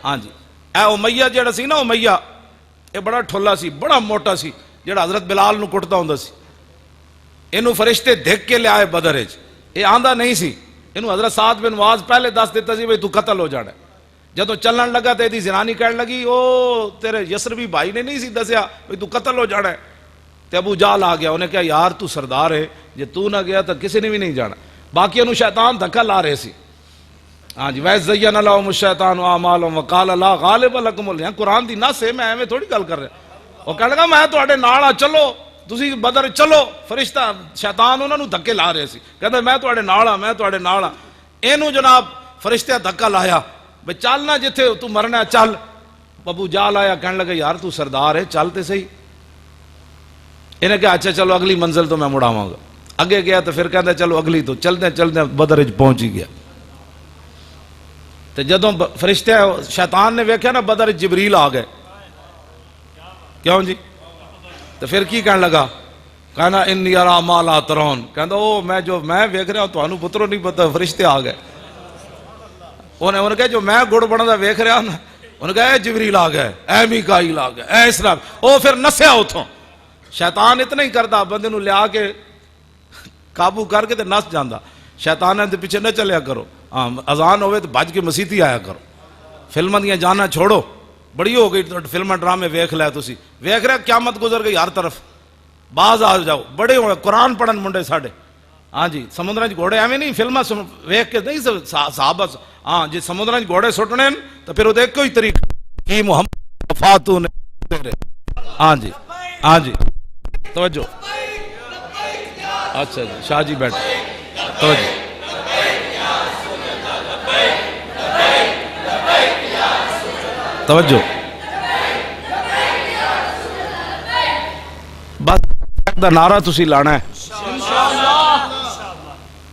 ہاں جی اے امیہ جڑا سی نا امیہ اے بڑا ٹھولا سی بڑا موٹا سی جڑا حضرت بلال نو کٹدا ہوندا سی. اینو فرشتے دھک کے لے آئے بدر وچ، اے آندا نہیں سی. اینو حضرت سعد بن معاذ پہلے دس دیتا سی بھئی تو قتل ہو جانا. جدوں چلن لگا تے دی زنانی کہنے لگی او تیرے یسربی بھائی نے نہیں سی دسیا بھئی تو قتل ہو جانا ہے. تے ابو جہل آ گیا، انہیں کہا یار تو سردار ہے جے تو نہ گیا تو کسی نے بھی نہیں جانا. باقی انہوں شیطان دھکا لا رہے سی. ہاں جی وَإِذْ زَيَّنَ لَهُمُ الشَّيْطَانُ أَعْمَالَهُمْ وَقَالَ لَا غَالِبَ لَكُمُ الْيَوْمَ. قرآن دی نص ہے میں ایویں تھوڑی گل کر رہا. وہ کہنے لگا میں تواڈے نال آ چلو تسی بدر چلو. فرشتہ شیطان انہاں نو دھکے لا رہے سی کہندا میں تواڈے نال آ میں تواڈے نال آ. اینو جناب فرشتہ دھکا لایا بھئی چل نہ جتھے تو مرنا ہے چل. ابو جہل آیا کہنے لگا یار تو سردار ہے چل تے صحیح. انہیں کہا اچھا چلو اگلی منزل تو میں مڑاواں گا. اگے گیا تو پھر کہندا چلو اگلی تو چلدے چلدے بدر وچ پہنچ ہی گیا. تو جدوں فرشتے شیطان نے ویکھیا نا بدر جبریل آ گئے کیوں جی تو پھر کی کہنے لگا کہنا انی ارا ما لا ترون، کہندا او میں ویکھ رہا تانوں پترو نہیں پتہ فرشتے آ گئے. انہیں کہا جو میں گڑ بندا ویکھ رہا نا، انہیں کہا اے جبریل آ گئے، اے میکائیل آ گئے، اے اسرافیل. او پھر نسیا اتھوں. شیطان اتنا ہی کردا بندے نو لیا کے قابو کر کے تے نس جاندا. شیطان دے پیچھے نہ چلیا کرو. ہاں اذان ہوئے تو بھج کے مسیتی آیا کرو. فلماں دیاں جانا چھوڑو، بڑی ہو گئی فلماں ڈرامے ویکھ لے تسی، ویکھ رہے قیامت گزر گئی ہر طرف. باز آ جاؤ، بڑے ہوئے قرآن پڑھن منڈے ساڈے. ہاں جی سمندراں وچ گھوڑے ایویں نہیں فلماں ویکھ کے نہیں صحابہ. ہاں جی سمندراں وچ گھوڑے سٹنے تو پھر وہ ایک ہی طریقہ کی محمد فاتو نے. ہاں جی ہاں جی توجہ. اچھا جی شاہ جی بیٹھ توجہ. توجہ بس دا نعرہ تسی لانا ہے.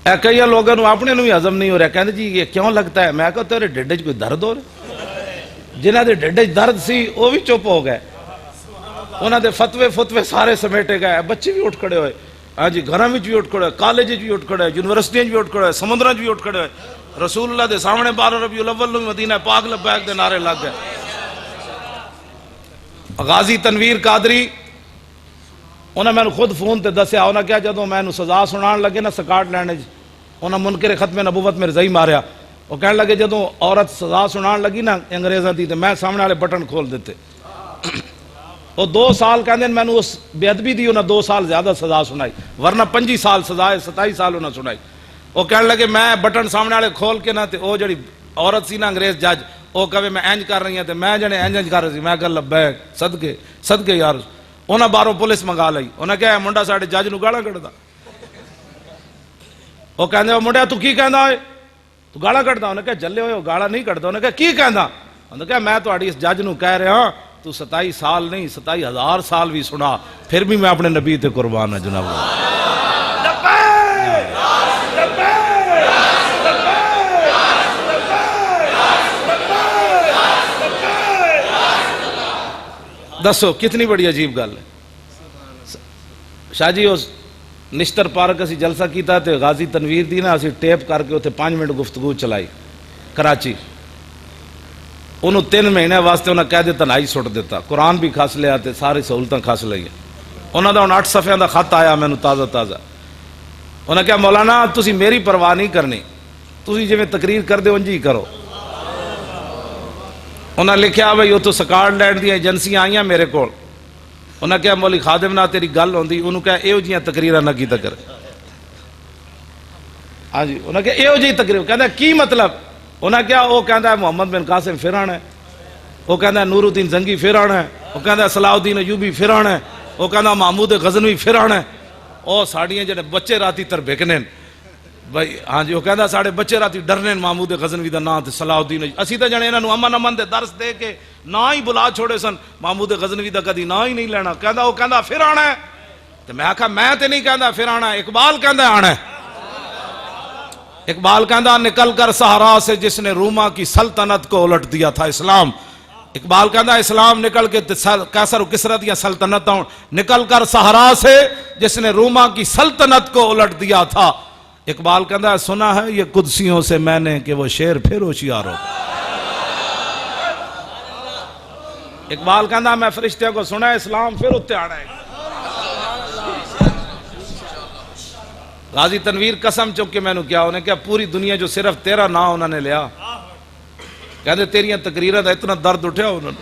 اے کئی لوگوں نے اپنے نو ہی ہضم نہیں ہو رہا. کہندے جی یہ کیوں لگتا ہے؟ میں کہا تیرے ڈھڈ وچ کوئی درد ہو رہا؟ جنہاں دے ڈھڈ وچ درد سی وہ بھی چپ ہو گئے. انہاں دے فتوے سارے سمیٹے گئے. بچے بھی اٹھ کھڑے ہوئے. ہاں جی گھراں وچ بھی اٹھ کھڑے ہوئے، کالج وچ بھی اٹھ کھڑے ہوئے، یونیورسٹیاں وچ بھی اٹھ کھڑے ہوئے، سمندراں وچ بھی اٹھ کھڑے ہوئے. رسول اللہ دے سامنے 12 ربیع الاول نو مدینہ پاک لبیک دے نعرے لگ گئے. غازی تنویر قادری انہاں میں خود فون تے دسیا. انہاں کیا جدوں میں سزا سنان لگے نا سکاٹ لینڈ وچ، انہاں منکر ختم نبوت میں رضائی ماریا. وہ کہنے لگے جدوں عورت سزا سنان لگی نا انگریزاں دی تے میں سامنے والے بٹن کھول دیتے. وہ 2 سال کہندے میں اس بے ادبی دی انہاں 2 سال زیادہ سزا سنائی، ورنہ 25 سال سزا ہے، 27 سال انہاں سنائی. وہ کہنے لگے میں بٹن سامنے والے کھول کے نہ تے او جڑی عورت سی نا انگریز جج او کہے میں انج کر رہی ہوں تے میں جنے انج کر رہی سی. میں کہ لبیک صدقے یار. انہاں باہروں پولیس منگا لئی. انہاں کہا منڈا ساڈے جج نو گالاں کڈدا. وہ کہندے او منڈیا تو کی کہندا اے؟ تو گالاں کڈدا؟ انہاں کہا جلے ہوئے گالاں نہیں کڈدا. انہاں کہا کی کہندا؟ انہاں کہا میں تہاڈی اس جج نو کہہ رہا ہاں تو 27 سال نہیں 27,000 سال بھی سنا پھر بھی میں اپنے نبی تے قربان ہوں جناب. دسو کتنی بڑی عجیب گل ہے. شاہ جی اس نشتر پارک اسی جلسہ کیتا تے غازی تنویر دی نا اسی ٹیپ کر کے اتنے 5 منٹ گفتگو چلائی کراچی. انہوں 3 مہینے واسطے انہوں کہہ دیتا تنہائی سٹ دیتا. قرآن بھی کھس لیا تے ساری سہولتاں کھس لئی. انہوں دا 8 صفحے دا خط آیا میں تازہ. انہوں کہا مولانا تسی میری پرواہ نہیں کرنی، تسی جی میں تقریر کر دے انجی کرو. انہوں نے لکھیا بھائی وہ تو سکاٹ لینڈ دی ایجنسیاں آئیاں میرے کول. انہوں نے کہا مولی خادم نہ تیری گل ہوندی. انہوں کہا ایو جیاں تقریرہ نہ کیتا کرے. ہاں جی انہوں نے کہا ایو جی تقریر. کہتا کی مطلب؟ انہوں نے کہا وہ کہتا ہے محمد بن قاسم فرعون ہے، وہ کہتا ہے نور الدین زنگی فرعون ہے، وہ کہتا ہے صلاح الدین ایوبی فرعون ہے، وہ کہتا ہے محمود غزنوی فرعون ہے. او ساڑیاں جڑے بچے راتی تربیکنے بھائی. ہاں جی وہ کہتا ساڑے بچے راتی ڈرنے محمود غزنوی دا نام تے صلاح الدین. اسی تے جنے انہاں نو امن دے درس دے کے نہ ہی بلا چھوڑے سن. محمود غزنوی دا کدی نہ ہی نہیں لینا. کہندا وہ کہندا فرعون ہے. تے میں آکھا میں تے نہیں کہندا فرعون ہے، اقبال کہندا آنا ہے. اقبال کہندا نکل کر صحرا سے جس نے روما کی سلطنت کو الٹ دیا تھا اسلام. اقبال کہندا اسلام نکل کے قیصر و کسرا دیا سلطنتوں نکل کر صحرا سے جس نے روما کی سلطنت کو الٹ دیا تھا. اقبال کہندا سنا ہے یہ قدسیوں سے میں نے کہ وہ شیر پھر ہوشیار ہو. اقبال کہندا میں فرشتے کو سنا ہے اسلام پھر اتے آنا ہے. غازی تنویر قسم چک کے میں نے کیا انہیں کیا پوری دنیا جو صرف تیرا نام انہوں نے لیا. کہندے تیریاں تقریرہ دا اتنا درد اٹھیا انہوں نے.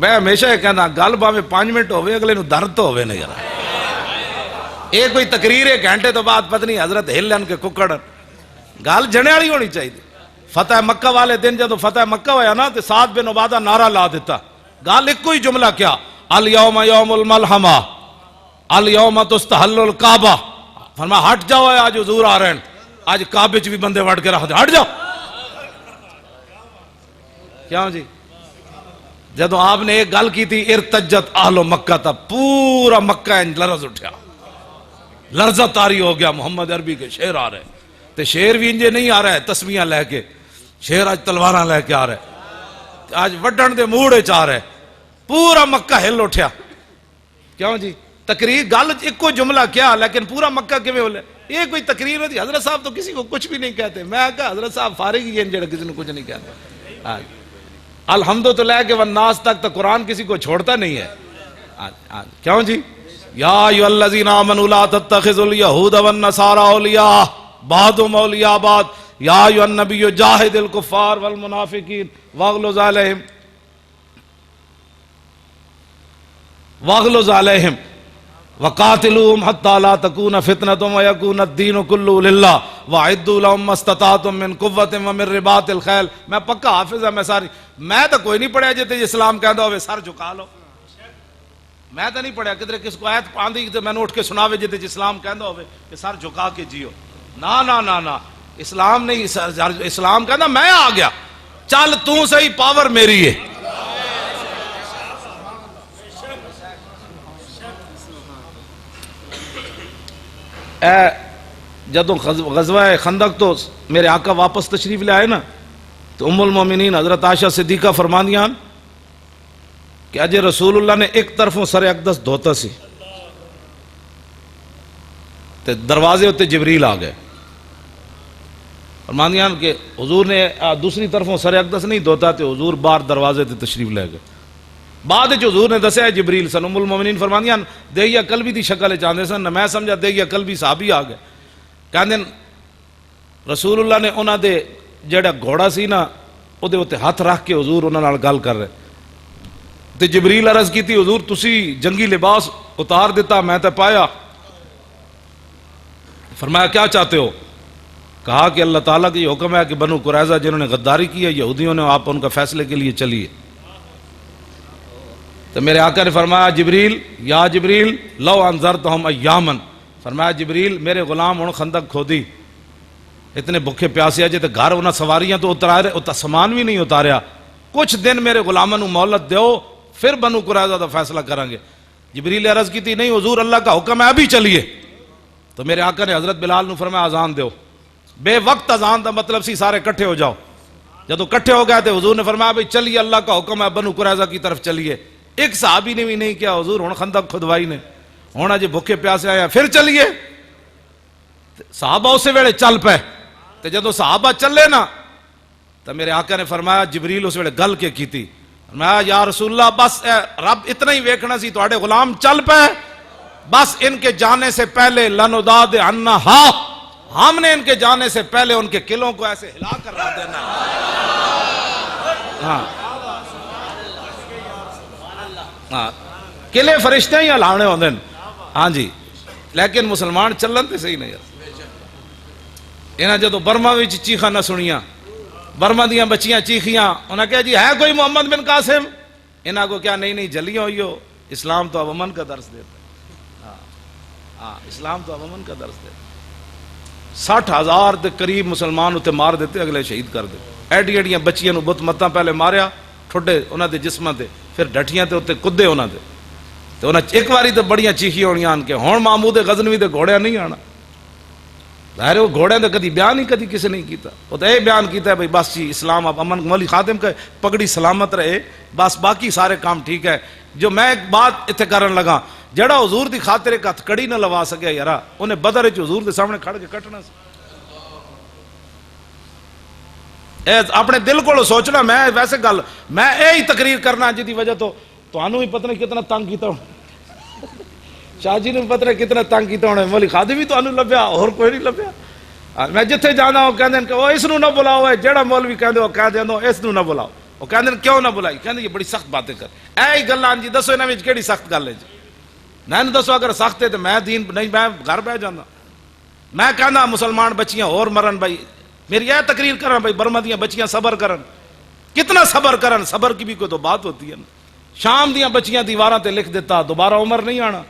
میں ہمیشہ یہ کہنا گل باویں 5 منٹ ہوئے اگلے نو درد تو ہوئے نہیں یار. ایک کوئی تقریر 1 گھنٹے تو بعد پتہ نہیں حضرت ہلن کے ککڑ گل جنے والی ہونی چاہیے. فتح مکہ والے دن جدو فتح مکہ ہویا نا تو سعد بن عبادہ نعرہ لا دیتا. گل ایک کوئی جملہ کیا الیوم یوم الملحمہ الیوم تستحل الکعبہ. فرمایا ہٹ جاؤ آج حضور آ رہے ہیں، آج کعبے بھی بندے وڑ کے رکھ دے، ہٹ جاؤ. کیا جی جدو آپ نے ایک گل کی تھی ارتجت اہل مکہ تھا پورا مکہ لرز اٹھیا، لرزہ تاری ہو گیا. محمد عربی کے شیر آ رہے تے شیر بھی انجے نہیں آ رہا ہے تسمیاں لے کے، شیر آج تلواراں لے کے آ رہے، آج وڈن دے موڑے چاہ رہے. پورا مکہ ہل اٹھیا. کیوں جی تقریر گل ایک کو جملہ کیا لیکن پورا مکہ کیویں ہولے یہ کوئی تقریر ہوتی. حضرت صاحب تو کسی کو کچھ بھی نہیں کہتے. میں کہا حضرت صاحب فارغ ہی ہیں جڑا کسی نے کچھ نہیں کہتا. الحمد تو لے کے والناس تک تو قرآن کسی کو چھوڑتا نہیں ہے. کیوں جی؟ یا ایھا الذین آمنوا لا تتخذوا الیہود والنصارى اولیاء بعضهم اولیاء بعض یا ایھا النبی جاہد الکفار والمنافقین واغلظ علیہم وقاتلوہم حتی لا تکون فتنۃ ویکون الدین کلہ للہ واعدوا لہم ما استطعتم من قوۃ ومن رباط الخیل. میں پکا حافظ ہے. میں تو کوئی نہیں پڑھیا جتے اسلام کہندا ہوئے سر جھکا لو. میں تو نہیں پڑھیا کدھر کس کو آیت آندھی تو میں نے اٹھ کے سناوے جتے اسلام کہندا ہوئے کہ سر جھکا کے جیو. نا نا نا نا اسلام نہیں. اسلام کہندا میں آ گیا چل تو صحیح پاور میری ہے. جدو غزوہ خندق تو میرے آقا واپس تشریف لے آئے نا تو ام المومنین حضرت عائشہ صدیقہ فرماندیاں کہ اجے رسول اللہ نے ایک طرفوں سر اقدس دھوتا سی تے دروازے ہوتے جبریل آ گئے. فرماندیاں کہ حضور نے دوسری طرفوں سر اقدس نہیں دھوتا تے حضور باہر دروازے تے تشریف لے گئے. بعد حضور نے دسیا جبریل سن. ام المومنین فرماندیاں دیہیا قلبی دی شکل چاہتے سن. میں سمجھا دیہیا قلبی صحابی آ گئے. کہندے رسول اللہ نے انہاں دے جڑا گھوڑا سی نا او دے اوتے ہاتھ رکھ کے حضور انہاں نال گل کر رہے تے جبریل عرض کیتی حضور تسی جنگی لباس اتار دیتا میں تے پایا. فرمایا کیا چاہتے ہو؟ کہا کہ اللہ تعالیٰ کی حکم ہے کہ بنو قریظہ جنہوں نے غداری کی ہے یہودیوں نے آپ ان کا فیصلے کے لیے چلیے. تو میرے آقا نے فرمایا جبریل یا جبریل لو انذرتہم ایامن. فرمایا جبریل میرے غلام ہن خندق کھودی اتنے بھوکے پیاسے جے تے گھر انہاں سواریاں تو اتارے سامان بھی نہیں اتاریا. کچھ دن میرے غلاماں نوں مہلت دیو پھر بنو قریظہ دا فیصلہ کریں گے. جبریل نے عرض کی تھی نہیں حضور اللہ کا حکم ہے ابھی چلیے. تو میرے آقا نے حضرت بلال نوں فرمایا اذان دیو. بے وقت اذان دا مطلب سی سارے کٹھے ہو جاؤ. جدو کٹھے ہو گئے تھے حضور نے فرمایا بھائی چلیے اللہ کا حکم ہے بنو قریظہ کی طرف چلیے. ایک صحابی نے بھی نہیں کیا حضور ہن خندق کھدوائی نے ہونا جی بھوکے پیاسے آیا پھر چلیے. صحابہ اسے ویلے چل پے تے جدو صحابہ چلے نا تو میرے آقا نے فرمایا جبریل اس ویلے گل کے کیتی. فرمایا یا رسول اللہ بس رب اتنا ہی ویکھنا سی تواڈے غلام چل پے بس ان کے جانے سے پہلے لنوداد عنا ہم نے ان کے جانے سے پہلے ان کے قلعوں کو ایسے ہلا کر رکھ دینا. ہاں قلعے فرشتے ہی ہلانے ہوندے ہیں. ہاں جی لیکن مسلمان چلن تے صحیح نہیں. انہاں جدو برما وچ چیخاں نہ سنیاں برما دیاں بچیاں چیخیاں انہاں کہا جی ہے کوئی محمد بن قاسم. انہاں کو کیا نہیں جلیاں ہوئی ہو. اسلام تو اب امن کا درس دیتا. ہاں اسلام تو اب امن کا درس دیتا. 60,000 دے قریب مسلمان اتنے مار دیتے اگلے شہید کر دیتے. ایڈی ایڈیاں بچیاں نو بت متاں پہلے ماریا ٹھڈے انہاں دے جسماں تے پھر ڈٹیاں تے اتنے کدے انہاں دے تے انہاں ایک واری تے بڑیاں چیخیاں ہونیاں آن کے ہن محمود غزنوی دے گھوڑیاں نہیں آنا. ظاہر ہے وہ گھوڑیاں دے کدی بیان ہی کدی کسی نہیں کیتا. وہ تو یہ بیان کیتا ہے بھائی بس جی اسلام اب امن مولی خادم کا پگڑی سلامت رہے بس باقی سارے کام ٹھیک ہے. جو میں ایک بات اتنے کرن لگا جڑا حضور دی خاطر ایک ہتھ کڑی نہ لوا سکیا یارا انہیں بدر وچ حضور دے سامنے کھڑ کے کٹنا سی. اپنے دل کو سوچنا. میں ویسے گل میں یہی تقریر کرنا جی وجہ تو تمہیں بھی پتہ نہیں کتنا تنگ کیتا ہونا. شاہ جی نے پتہ نہیں کتنا تنگ کیتا ہونا. مولی خادم بھی تمہیں لبیا اور کوئی نہیں لبیا. میں جتھے جانا وہ کہندے کہ اس نو نہ بلاؤ جہاں مولوی کہندے وہ کہہ دیندو اس نو نہ بلاؤ. وہ کہندے کیوں نہ بلائی کہندے یہ بڑی سخت باتیں کر. اے گلاں جی دسو انہاں وچ کیڑی سخت گل ہے جی. میں نے دسو اگر سخت ہے تو میں دین نہیں میں گھر بہ جانا. میں کہنا مسلمان بچیاں اور مرن بھائی میری یہ تقریر کرن بھائی برما دیاں بچیاں صبر کرن. کتنا صبر کرن. صبر کی بھی کوئی تو بات ہوتی ہے نا. شام دیاں بچیاں دیواراں تے لکھ دیتا دوبارہ عمر نہیں آنا.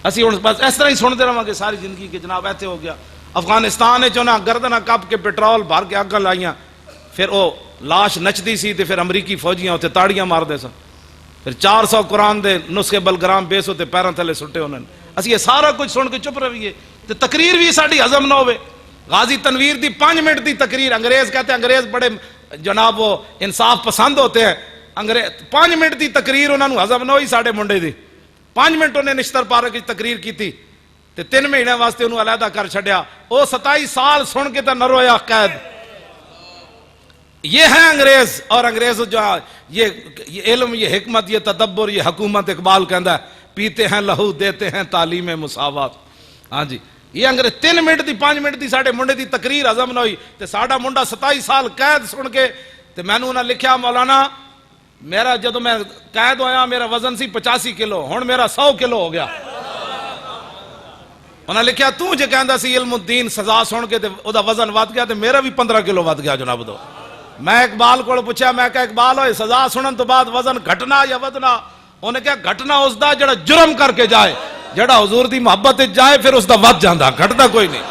اسی ہوں بس اس طرح ہی سنتے رہاں گے ساری زندگی کہ جناب ایسے ہو گیا. افغانستان چنا گردنہ کپ کے پیٹرول بھر کے اگاں لائیاں پھر وہ لاش نچدی سی تے پھر امریکی فوجیاں اتنے تاڑیاں مار دے سن. پھر 400 قرآن دے نسخے بلگرام بیس ہوتے پیروں تھلے سٹے انہوں نے. اسی یہ سارا کچھ سن کے چپ رہیے تے تقریر بھی ساری ہضم نہ ہوئے. غازی تنویر دی 5 منٹ دی تقریر. انگریز کہتے ہیں انگریز بڑے جناب وہ انصاف پسند ہوتے ہیں. انگریز 5 منٹ دی تقریر انہوں نے ہضم نہ ہوئی ساڑے منڈے دی 5 منٹ انہیں نشتر پارک کی تقریر کی تھی تے 3 مہینے واسطے انہوں علیحدہ کر چھڑیا وہ 27 سال سن کے تے نہ رویا قید یہ ہے انگریز اور انگریز جو یہ علم یہ حکمت یہ تدبر یہ حکومت اقبال کہندا ہے پیتے ہیں لہو دیتے ہیں تعلیم مساوات ہاں جی یہ انگریز 3 منٹ دی 5 منٹ دی ساڑے منڈے دی تقریر ہضم نہ ہوئی تے ساڑا منڈا 27 سال قید سن کے تے میں نے لکھیا مولانا میرا جدو میں قید ہویا میرا وزن سی 85 کلو ہن میرا 100 کلو ہو گیا انہاں لکھیا تو جے کہندا سی علم الدین سزا سن کے تے او دا وزن ود گیا تے میرا بھی 15 کلو ود گیا جناب دو میں اقبال کو پوچھا میں کہا اقبال ہوئے سزا سنن تو بعد وزن گھٹنا یا ودنا انہیں کہا گھٹنا اس دا جڑا جرم کر کے جائے جڑا حضور دی محبت جائے پھر اس دا ود جاندہ گھٹنا کوئی نہیں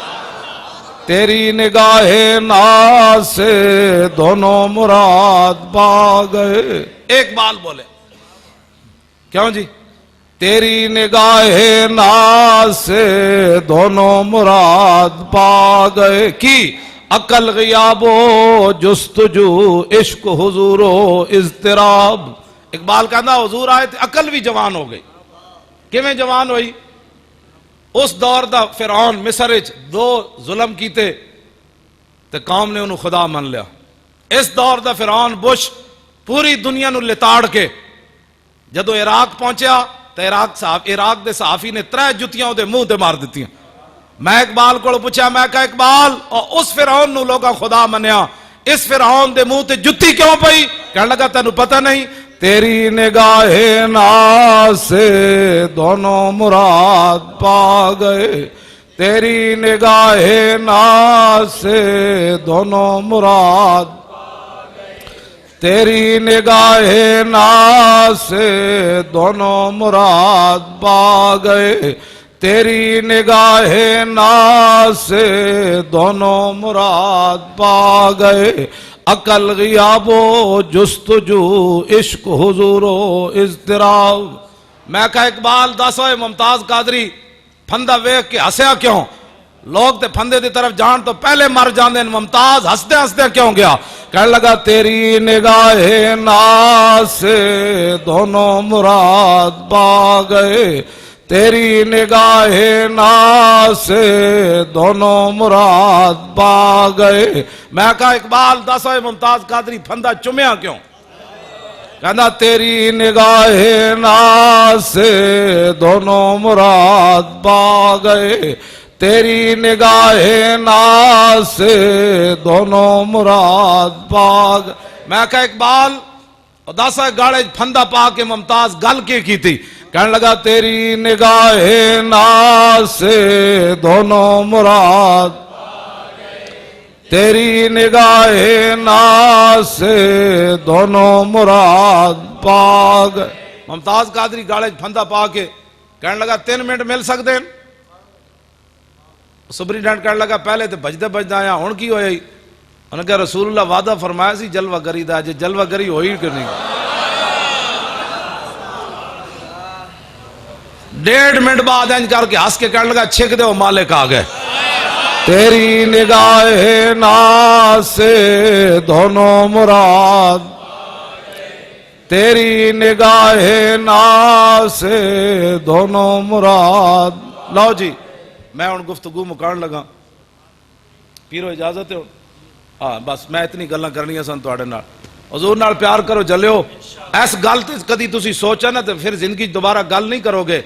تیری نگاہ ناز سے دونوں مراد پا گئے ایک بال بولے کیوں جی تیری نگاہ ناز سے دونوں مراد پا گئے کی عقل غیاب و جستجو عشق حضور و اضطراب اقبال کہنا حضور آئے تھے عقل بھی جوان ہو گئی کیویں جوان ہوئی اس دور دا فرعون مصر وچ 2 ظلم کیتے تے قوم نے انہوں خدا من لیا اس دور دا فرعون بش پوری دنیا نو لتاڑ کے جدو عراق پہنچیا تے عراق دے صحافی نے 3 جتیاں دے منہ تے مار دیتی ہیں میں اقبال کو پوچھا میں کہا اقبال اور اس فرعون نو لوگا خدا منیا اس فرعون دے منہ تے جتی کیوں پئی کہنے لگا تینوں پتہ نہیں تیری نگاہ ناز سے دونوں مراد پا گئے تیری نگاہ ناز سے دونوں مراد تیری نگاہ ناز سے دونوں مراد پا گئے تیری نگاہ ناز سے دونوں مراد پا گئے عقل غیاب و جستجو عشق حضور و اضطراب میں کہا اقبال دس ہوئے ممتاز قادری پھندہ ویک کے ہسیا کیوں لوگ تے پھندے دی طرف جان تو پہلے مر جاندے ممتاز ہستے ہستے کیوں گیا کہنے لگا تیری نگاہ ناز سے دونوں مراد پا گئے تیری نگاہ ناز سے دونوں مراد پا گئے میں کہا اقبال دس ہوئے ممتاز قادری پھندہ چمیا کیوں کہنا تیری نگاہ ناز سے دونوں مراد پا گئے تیری نگاہ ناز سے دونوں مراد پا گئے میں کہا اقبال دس ہوئے گاڑے پھندہ پا کے ممتاز گل کی تھی کہنے لگا تیری نگاہ ناز سے دونوں مراد تیری نگاہ ناز سے دونوں مراد پا گئے ممتاز قادری گاڑے پھندہ پا کے کہنے لگا 3 منٹ مل سکتے ہیں سپرینٹینڈنٹ کہنے لگا پہلے تو بجدے بجدہ آیا ہون کی ہوئی انہوں نے کہا رسول اللہ وعدہ فرمایا سی جلوہ گری دا جے جلوہ گری ہوئی کہ نہیں 1.5 منٹ بعد انج کر کے ہس کے کہنے لگا چھک دے وہ مالک آ گئے تیری نگاہ ناز سے دونوں مراد تیری نگاہ ناز سے دونوں مراد لو جی میں ان گفتگو مکان لگا پیرو اجازت ہے ہاں بس میں اتنی گلاں کرنی سن تواڈے نال حضور نال پیار کرو جلیو ایس گل تے کدی تسی سوچا نا تے پھر زندگی دوبارہ گل نہیں کرو گے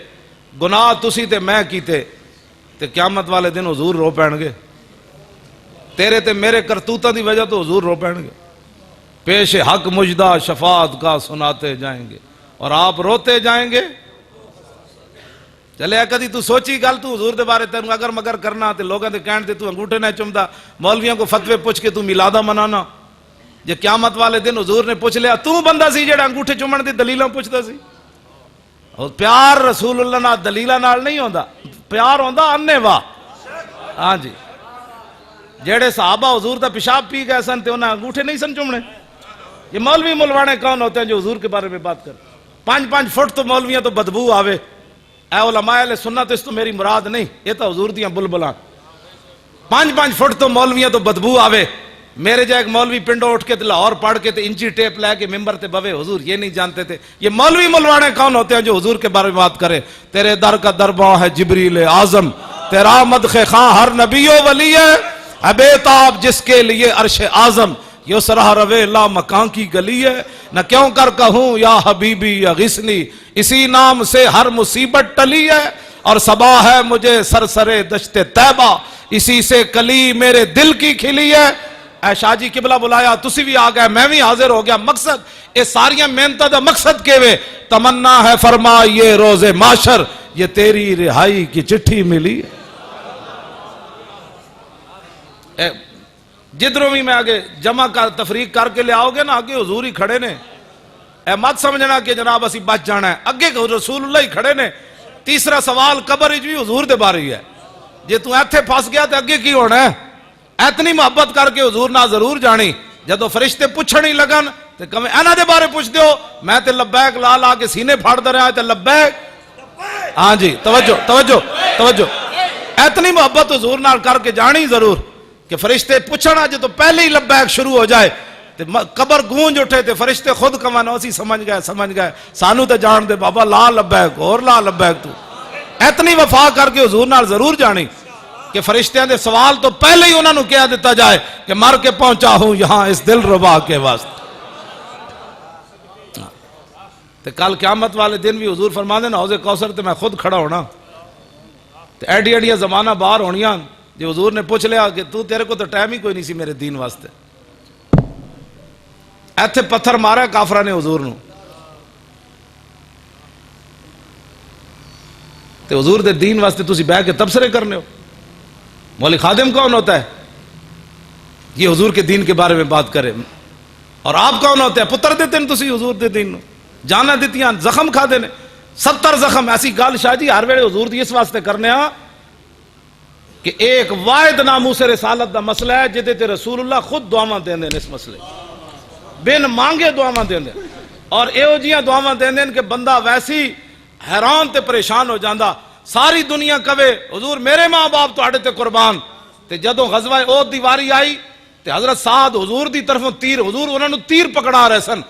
گناہ تسی تے میں کیتے تے قیامت والے دن حضور رو پین گے تیرے تے میرے کرتوتاں دی وجہ تو حضور رو پین گے پیش حق مجدہ شفاعت کا سناتے جائیں گے اور آپ روتے جائیں گے چلے کدی تو سوچی گل تو حضور دے بارے تینوں اگر مگر کرنا تے لوگاں دے کہن تے تو انگوٹھے نہ چمدا مولویوں کو فتوے پوچھ کے تو میلادہ منانا جے قیامت والے دن حضور نے پوچھ لیا تو بندہ سی جڑا انگوٹھے چومن دی دلیلاں پوچھدا سی اور پیار رسول اللہ نال دلیلاں نال نہیں ہوندا پیار ہوندا انے وا ہاں جی جڑے صحابہ حضور دا پیشاب پی گئے سن تے انہاں انگوٹھے نہیں سن چومنے یہ مولوی ملوانے کون ہوتے ہیں جو حضور کے بارے میں بات کر 5 فٹ تو مولویاں تو بدبو آوے اے علماء اہل سنت اس تو میری مراد نہیں یہ تو حضور دیاں بلبلاں 5 فٹ تو مولویاں تو بدبو آوے میرے جا ایک مولوی پنڈو اٹھ کے لاہور پڑھ کے انچی ٹیپ لے کے ممبر تے بوے حضور یہ نہیں جانتے تھے. یہ مولوی ملوانے کون ہوتے ہیں جو حضور کے بارے میں بات کرے؟ تیرے در کا درباں ہے جبریل اعظم، تیرا مدح خاں ہر نبی و ولی ہے، بےتاب جس کے لیے عرش اعظم، یہ سرہ روے لا مکان کی گلی ہے. نہ کیوں کر کہوں یا حبیبی یا غسنی، اسی نام سے ہر مصیبت ٹلی ہے. اور صبا ہے مجھے سرسرے دشت طیبہ، اسی سے کلی میرے دل کی کھلی ہے. اے شاہ جی قبلہ بلایا، تسی بھی آ گئے، میں بھی حاضر ہو گیا. مقصد یہ ساریاں محنتاں دا مقصد کے وے تمنا ہے فرما یہ روز معاشر، یہ تیری رہائی کی چٹھی ملی. جدھروں بھی میں آگے جمع کر تفریق کر کے لے آؤ گے نا، آگے حضور ہی کھڑے نے. اے مت سمجھنا کہ جناب اسی بچ جانا ہے، اگے رسول اللہ ہی کھڑے نے. تیسرا سوال قبر وچ بھی حضور دے بارے ہے. جے تو ایتھے پھس گیا تے اگے کی ہونا ہے؟ اتنی محبت کر کے حضور نہ ضرور جانی. جدو فرشتے پوچھن ہی لگن تے کہے انہاں دے بارے پوچھ دیو، میں تے لبیک لا لا کے سینے پھاڑ دے رہا تے لبیک. ہاں جی توجہ توجہ توجہ. اتنی محبت حضور نال کر کے جانی ضرور کہ فرشتے پوچھنا جے تو پہلے ہی لبیک شروع ہو جائے تے قبر گونج اٹھے تے فرشتے خود کمان اسی سمجھ گئے سانو تے جان دے بابا لا لبیک اور لا لبیک. تو اتنی وفا کر کے حضور نال ضرور جانی کہ فرشتیاں دے سوال تو پہلے ہی انہوں نے کہہ دیتا جائے کہ مر کے پہنچا ہوں یہاں اس دل ربا کے واسطے. تے کل قیامت والے دن بھی حضور فرما دے نا حوض کوثر تے میں خود کھڑا ہونا. تے ایڈی ایڈیاں زمانہ باہر ہونیاں جو حضور نے پوچھ لیا کہ تو تیرے کو تو ٹائم ہی کوئی نہیں سی میرے دین واسطے. ایتھے پتھر مارا کافرہ نے حضور نو تے حضور دے دین واسطے تسی بیٹھ کے تبصرے کرنے ہو. مولی خادم کون ہوتا ہے؟ یہ حضور کے دین کے بارے میں بات کرے. اور آپ کون ہوتے ہیں؟ پتر دیتے ہیں تسی حضور دے دین نو، جانا دیتیاں زخم کھا دینے 70 زخم. ایسی گال شاہ جی ہر ویلے حضور دی اس واسطے کرنے ہاں کہ ایک واحد ناموس رسالت دا مسئلہ ہے جدے تے رسول اللہ خود دعاواں دیندے نے. اس مسئلے بن مانگے دعاواں دیندے اور ایہو جیاں دعاواں دیندے کہ بندہ ویسی حیران تے پریشان ہو جاندا. ساری دنیا کہے حضور میرے ماں باپ تو تے قربان. تے جدوں غزوہ احد دی واری آئی تے حضرت سعد حضور دی طرفوں تیر، حضور انہاں نو تیر پکڑا رہے سن.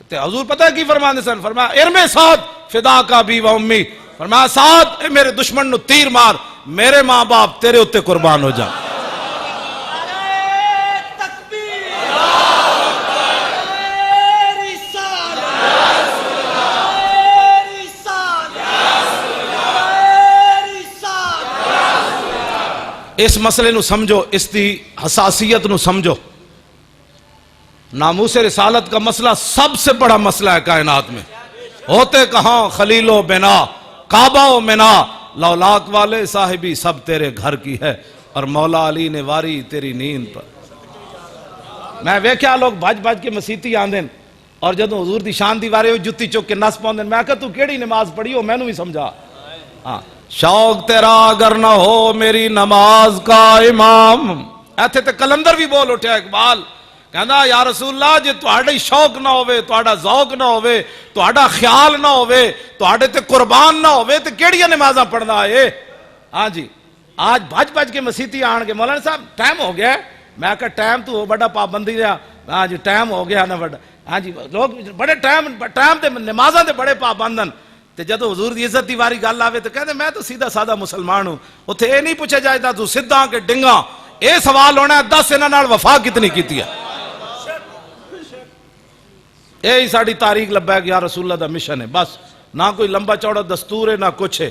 تے حضور پتہ ہے کی فرماندے سن؟ فرمایا ارم سعد فدا کا بی و امی، فرمایا سعد اے میرے دشمن نو تیر مار، میرے ماں باپ تیرے اتے قربان ہو جا. اس مسئلے نو سمجھو، اس دی حساسیت نو سمجھو. ناموس رسالت کا مسئلہ سب سے بڑا مسئلہ ہے کائنات میں. ہوتے کہاں خلیل و بنا، کعبہ و منا، لولاک والے صاحبی سب تیرے گھر کی ہے، اور مولا علی نے واری تیری نیند پر. میں ویکھیا لوگ بھج بھج کے مسیتی آندن اور جدوں حضور دی شان دی واری جتی چک کے نس پاؤندن. میں کہا تو کیڑی نماز پڑھی ہو؟ میں نو بھی سمجھا. ہاں شوق تیرا اگر نہ ہو میری نماز کا امام. ایتھے تے کلندر بھی بول اٹھیا اقبال کہندا یا رسول اللہ جے تہاڈے شوق نہ ہوئے، تہاڈا ذوق نہ ہوئے، تہاڈا خیال نہ ہوئے، تہاڈے تے قربان نہ ہوئے تے کیڑیاں نمازاں پڑھنا ہے؟ ہاں جی آج بھج بھج کے مسیتی آن کے مولانا صاحب ٹائم ہو گیا ہے. میں کہا ٹائم تو بڑا پابندی رہا. ہاں جی ٹائم ہو گیا نا بڑا. ہاں جی لوگ بڑے ٹائم تے نمازاں تے بڑے پابندن. تے جدو حضور دی عزت دی واری گل آوے تو کہتے میں تو سیدھا سادہ مسلمان ہوں. اتھے اے نہیں پوچھا جائے تو سدھا کہ ڈنگا. اے سوال ہونا ہے 10 انہاں نال وفا کتنی کیتی ہے. اے ہی ساڑی تاریخ لبیک یا رسول اللہ دا مشن ہے. بس نہ کوئی لمبا چوڑا دستور ہے نہ کچھ ہے.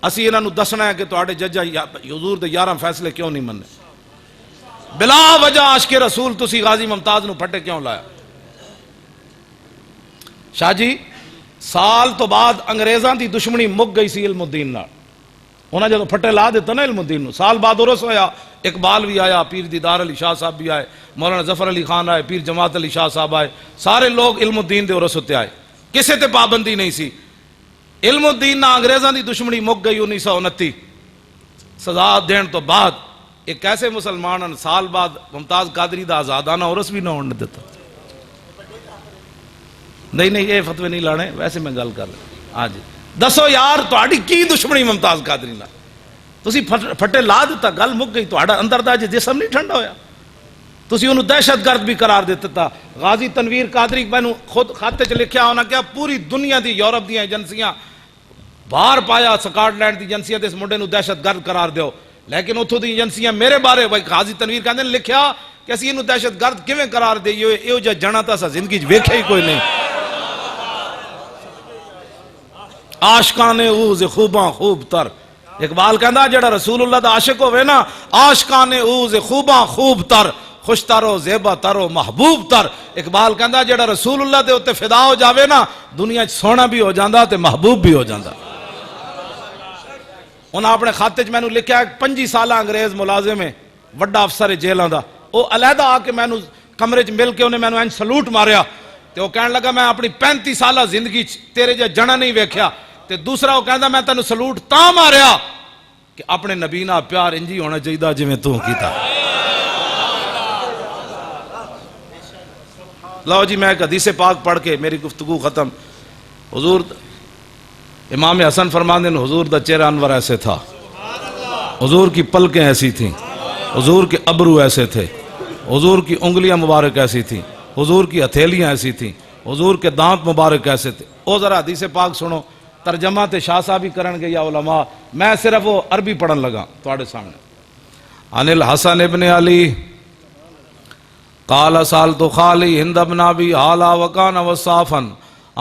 اسی انہاں نو دسنا ہے کہ تواڈے ججا حضور دے 11 فیصلے کیوں نہیں مننے. بلا وجہ عاشق رسول تسی غازی ممتاز نو پھٹے کیوں لایا؟ شاہ جی سال تو بعد انگریزاں دی دشمنی مک گئی سی علم الدین نال. انہاں جدوں پھٹے لا دیتا نا علم الدین نو، سال بعد عرس ہویا. اقبال بھی آیا، پیر دیدار علی شاہ صاحب بھی آئے، مولانا ظفر علی خان آئے، پیر جماعت علی شاہ صاحب آئے. سارے لوگ علم الدین دے عرس ہوتے آئے. کسے تے پابندی نہیں سی. علم الدین نہ انگریزاں دی دشمنی مک گئی 1929 سزا دین تو بعد. ایک ایسے مسلمان سال بعد ممتاز قادری دا آزادانہ عرس بھی نہ ہونے دیتا. نہیں یہ فتوے نہیں لانے، ویسے میں گل کر رہا. ہاں جی دسو یار تہاڈی کی دشمنی ممتاز قادری نال؟ تسی پھٹے لا دیتا، گل مک گئی. تہاڈا اندر دا جسم نہیں ٹھنڈا ہویا. تسی انہوں دہشت گرد بھی قرار دیتا تھا. غازی تنویر قادری میں نے خود خاتے چ لکھیا ہونا کیا پوری دنیا دی یورپ دی ایجنسیاں باہر پایا سکاٹ لینڈ دی ایجنسیاں اس منڈے نو دہشت گرد قرار دیو, لیکن اتھوں دی ایجنسیاں میرے بارے غازی تنویر کہندے نے لکھیا کہ اسی انہوں دہشت گرد کیویں قرار دئیے, ایو جا جنا تا سا زندگی ویکھے ہی کوئی نہیں. عاشقان اوز خوباں خوب تر, اقبال کہندا جڑا رسول اللہ دا عاشق ہوئے نا, عاشقان اوز خوباں خوب تر, خوش تر و زیبا تر و محبوب تر. اقبال کہندا جڑا رسول اللہ دے اتے فدا ہو جاوے نا, دنیا سونا بھی ہو جاندا تے محبوب بھی ہو جاندا. انہاں اپنے خاتے چ میں نے لکھیا 25 سالہ انگریز ملازم ہے, وڈا افسر جیلاں دا, او علیحدہ آ کے میں نے کمرے چ مل کے انہیں میں نے سلوٹ ماریا تے وہ کہنے لگا میں اپنی 35 سالہ زندگی تیرے جا جنا نہیں ویکھیا. تے دوسرا وہ کہندا میں تینوں سلوٹ تاں ماریا کہ اپنے نبی نال پیار انجی ہونا چاہیے جویں تو کیتا. لو جی میں ایک حدیث پاک پڑھ کے میری گفتگو ختم. حضور امام حسن فرماندے ہیں حضور دا چہرہ انور ایسے تھا, حضور کی پلکیں ایسی تھیں, حضور کے ابرو ایسے تھے, حضور کی انگلیاں مبارک ایسی تھیں, حضور کی ہتھیلیاں ایسی تھیں, حضور کے دانت مبارک ایسے تھے. او ذرا حدیث پاک سنو, ترجمہ تے شاہ صاحب ہی کرن گے یا علماء, میں صرف وہ عربی پڑھن لگا تواڈے سامنے. عن الحسن ابن علی قال سالت خالی ہند بن ابی حالا وکان وصافا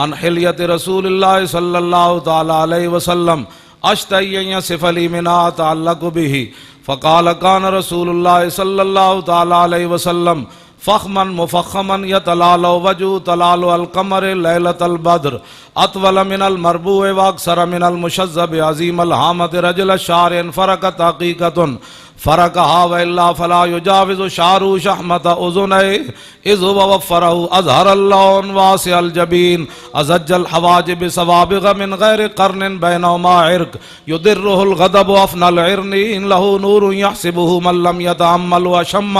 عن حلیت رسول اللہ صلی اللہ تعالی علیہ وسلم اشتہی ان یصف لی منها تعلق به فقال كان رسول اللہ صلی اللہ تعالی علیہ وسلم فخما مفخما يتلال وجه تلال القمر ليلة البدر اطول من المربوع واكثر من المشذب عظيم الهامة رجل الشعر فرقت حقيقة فرقها وإلا فلا يجاوز شعره شحمة أذنيه إذ هو وفره أظهر اللون واسع الجبين أزج الحواجب سوابغ من غير قرن بينهما عرق يدره الغضب أفنى العرنين له نور يحسبه من لم يتأمل وشم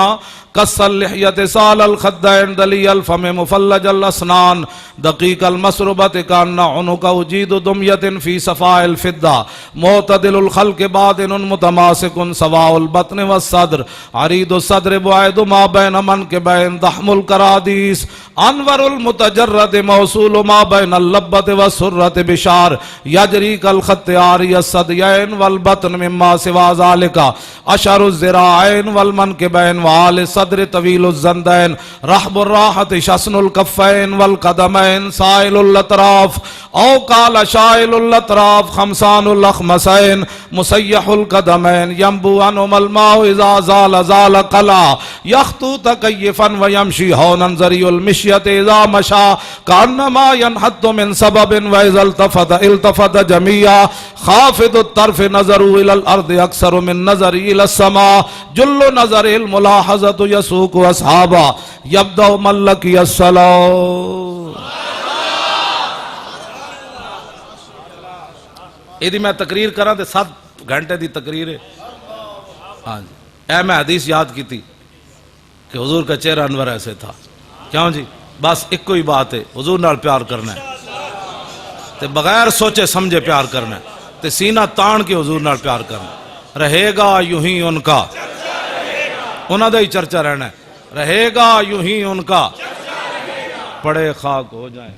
قص اللحية سال الخدين دلي الفم مفلج الأسنان دقيق المسربة كأن عنق جيد دمية في صفاء الفضة معتدل الخلق باطن متماسك سواء البطن والصدر عريض الصدر بعيد ما بين منكبين ضخم الكراديس انور المتجرد موصول ما بين اللبة والسرة بشار يجري كالخط عاري الصديين والبطن مما سوى ذلك أشر الذراعين والمنكبين وعال الصدر طويل الزندين رحب الراحة شسن الكفين والقدمين سائل الأطراف أو قال شائل الأطراف خمسان الأخمسين مسيح القدمين ينبو عنهما الماء إذا زال زال قلع يخطو تكيفا ويمشي هونا زري المشية إذا مشى كأنما ينحط من سبب وإذا التفت جميعا خافض الطرف نظروا إلى الأرض أكثر من نظر إلى السماء جل نظر الملاحظة يسوق أصحابا يبدأ من لقي الصلاة. یہ میں تقریر کرا تے 7 گھنٹے دی تقریر ہے. ہاں جی اے میں حدیث یاد کی تھی کہ حضور کا چہرہ انور ایسے تھا. کیوں جی بس ایک کوئی بات ہے, حضور نال پیار کرنا ہے تے بغیر سوچے سمجھے پیار کرنا ہے تے سینہ تان کے حضور نال پیار کرنا ہے. رہے گا یوں ہی ان کا, انہاں دا ہی چرچا رہنا ہے, رہے گا یوں ہی ان کا, پڑے خاک ہو جائیں.